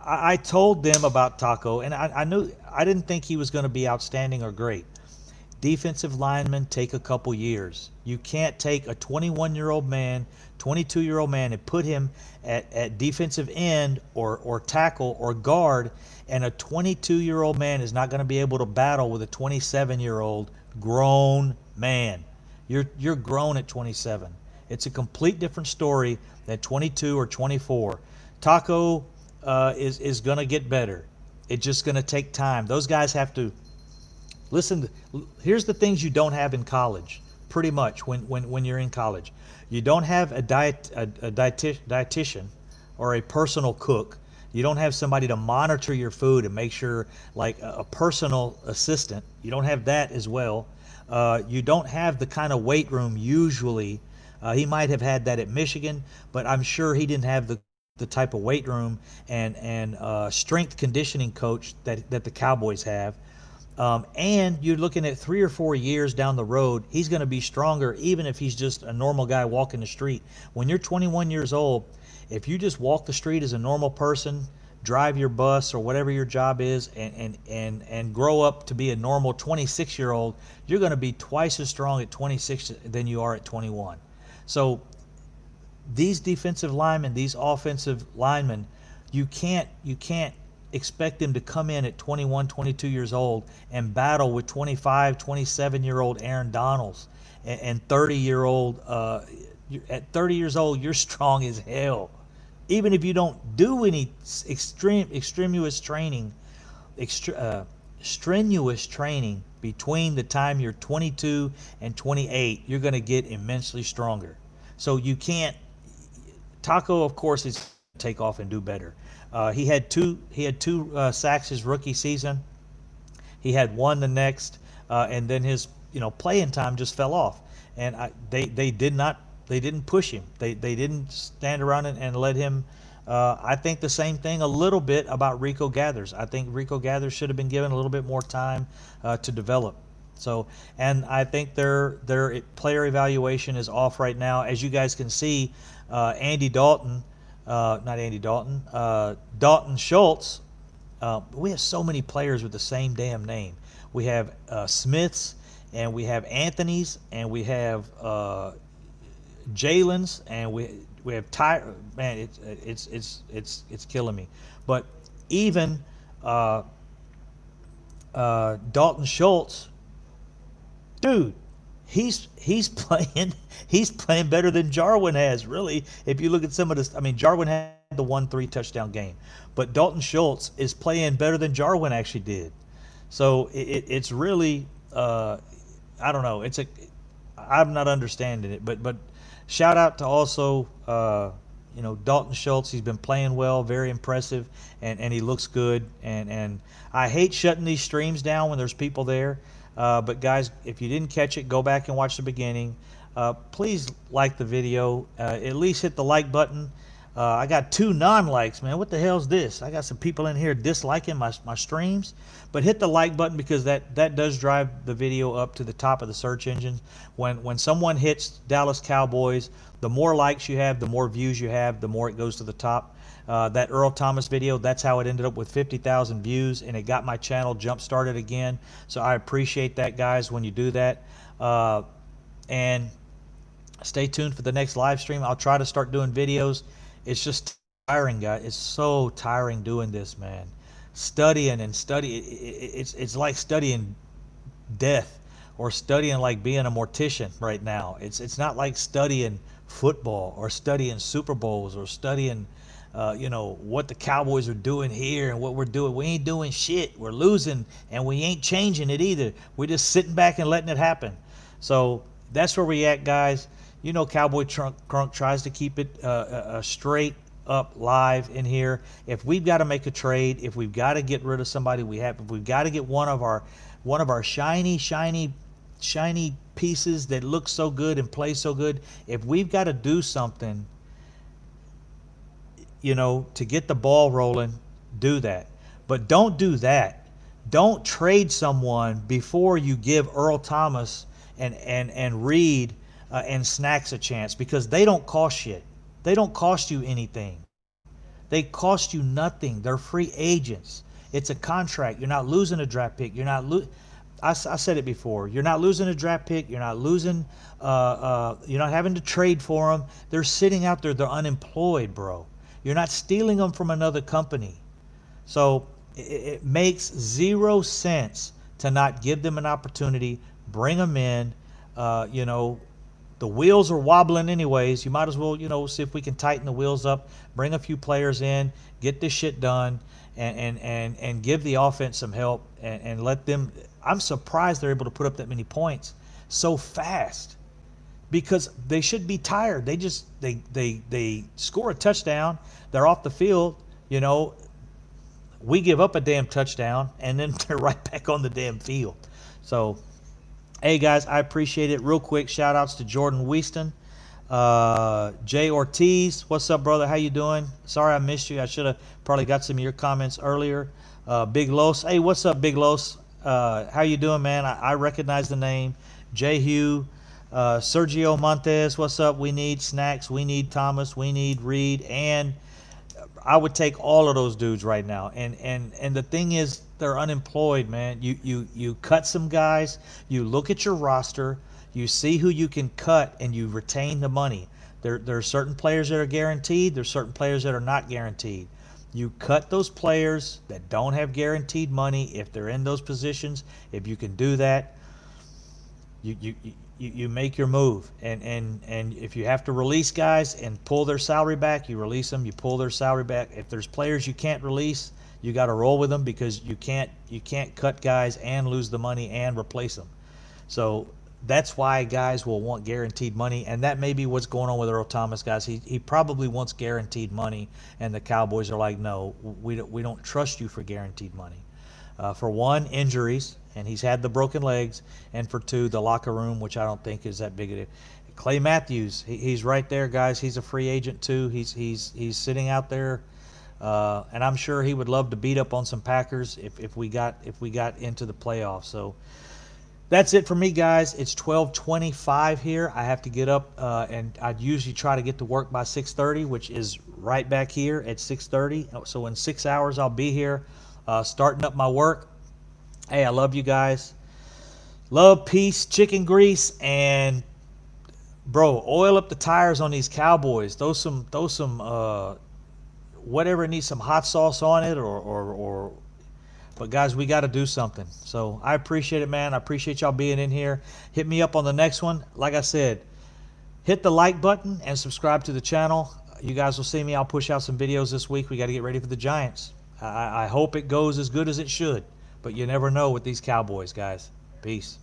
Speaker 1: I told them about Taco, and I knew I didn't think he was going to be outstanding or great. Defensive linemen take a couple years. You can't take a 21-year-old man, 22-year-old man, and put him at defensive end or tackle or guard, and a 22-year-old man is not going to be able to battle with a 27-year-old grown man. You're grown at 27. It's a complete different story than 22 or 24. Taco is going to get better. It's just going to take time. Those guys have to listen. Here's the things you don't have in college. Pretty much when you're in college, you don't have dietitian or a personal cook. You don't have somebody to monitor your food and make sure, like a personal assistant. You don't have that as well. You don't have the kind of weight room usually. He might have had that at Michigan, but I'm sure he didn't have the type of weight room and strength conditioning coach that the Cowboys have. And you're looking at 3 or 4 years down the road, he's going to be stronger even if he's just a normal guy walking the street. When you're 21 years old, if you just walk the street as a normal person, drive your bus or whatever your job is, and grow up to be a normal 26-year-old, you're going to be twice as strong at 26 than you are at 21. So these defensive linemen, these offensive linemen, you can't expect them to come in at 21, 22 years old and battle with 25, 27-year-old Aaron Donalds and 30-year-old. At 30 years old, you're strong as hell. Even if you don't do any extraneous training, strenuous training between the time you're 22 and 28, you're going to get immensely stronger. So you can't. Taco, of course, is take off and do better. He had two sacks his rookie season. He had one the next, and then his playing time just fell off. And they didn't push him. They didn't stand around and let him. I think the same thing a little bit about Rico Gathers. I think Rico Gathers should have been given a little bit more time to develop. So, and I think their player evaluation is off right now. As you guys can see, Andy Dalton, not Andy Dalton, Dalton Schultz. We have so many players with the same damn name. We have Smiths, and we have Anthony's, and we have Jalen's, and we have Ty. Man, it's killing me. But even Dalton Schultz, dude, he's playing he's playing better than Jarwin has. Really, if you look at some of this, I mean, Jarwin had the 1-3 touchdown game, but Dalton Schultz is playing better than Jarwin actually did. So it's really I don't know. I'm not understanding it, but shout out to also Dalton Schultz. He's been playing well, very impressive, and he looks good. And I hate shutting these streams down when there's people there. But guys, if you didn't catch it, go back and watch the beginning. Please like the video. At least hit the like button. I got 2 non-likes, man. What the hell's this? I got some people in here disliking my streams. But hit the like button because that does drive the video up to the top of the search engine. When someone hits Dallas Cowboys, the more likes you have, the more views you have, the more it goes to the top. That Earl Thomas video, that's how it ended up with 50,000 views, and it got my channel jump started again. So I appreciate that, guys, when you do that. And stay tuned for the next live stream. I'll try to start doing videos. It's just tiring, guys. It's so tiring doing this, man. Studying and study. It's like studying death or studying like being a mortician right now. It's not like studying football or studying Super Bowls or studying what the Cowboys are doing here and what we're doing. We ain't doing shit. We're losing, and we ain't changing it either. We're just sitting back and letting it happen. So that's where we at, guys. Cowboy Crunk tries to keep it straight up live in here. If we've got to make a trade, if we've got to get rid of somebody if we've got to get one of our shiny pieces that look so good and play so good, if we've got to do something, to get the ball rolling, do that. But don't do that. Don't trade someone before you give Earl Thomas and Reed and Snacks a chance, because they don't cost shit. They don't cost you anything. They cost you nothing. They're free agents. It's a contract. You're not losing a draft pick. You're not I said it before. You're not losing a draft pick. You're not losing. You're not having to trade for them. They're sitting out there. They're unemployed, bro. You're not stealing them from another company. So it makes 0 sense to not give them an opportunity. Bring them in. The wheels are wobbling anyways. You might as well, see if we can tighten the wheels up, bring a few players in, get this shit done, and give the offense some help and let them. I'm surprised they're able to put up that many points so fast, because they should be tired. They score a touchdown, they're off the field, we give up a damn touchdown, and then they're right back on the damn field. So, hey guys, I appreciate it. Real quick, shout outs to Jordan Weaston, Jay Ortiz. What's up, brother? How you doing? Sorry I missed you. I should have probably got some of your comments earlier. Big Los. Hey, what's up, Big Los? How you doing, man? I recognize the name. Jay Hugh, Sergio Montez. What's up? We need Snacks. We need Thomas. We need Reed. And I would take all of those dudes right now. And the thing is, they're unemployed, man. You cut some guys. You look at your roster. You see who you can cut, and you retain the money. There are certain players that are guaranteed. There's certain players that are not guaranteed. You cut those players that don't have guaranteed money if they're in those positions. If you can do that, you make your move. And if you have to release guys and pull their salary back, you release them. You pull their salary back. If there's players you can't release, you got to roll with them, because you can't cut guys and lose the money and replace them. So that's why guys will want guaranteed money, and that may be what's going on with Earl Thomas, guys. He probably wants guaranteed money, and the Cowboys are like, no, we don't trust you for guaranteed money. For one, injuries, and he's had the broken legs, and for two, the locker room, which I don't think is that big of a. Clay Matthews, he's right there, guys. He's a free agent too. He's sitting out there, and I'm sure he would love to beat up on some Packers if we got into the playoffs. So that's it for me, guys. It's 12:25 here. I have to get up, and I'd usually try to get to work by 6:30, which is right back here at 6:30. So in 6 hours, I'll be here, starting up my work. Hey, I love you guys. Love, peace, chicken grease, and bro, oil up the tires on these Cowboys. Throw some whatever needs some hot sauce on it, or But guys, we got to do something. So I appreciate it, man. I appreciate y'all being in here. Hit me up on the next one. Like I said, hit the like button and subscribe to the channel. You guys will see me. I'll push out some videos this week. We got to get ready for the Giants. I hope it goes as good as it should, but you never know with these Cowboys, guys. Peace.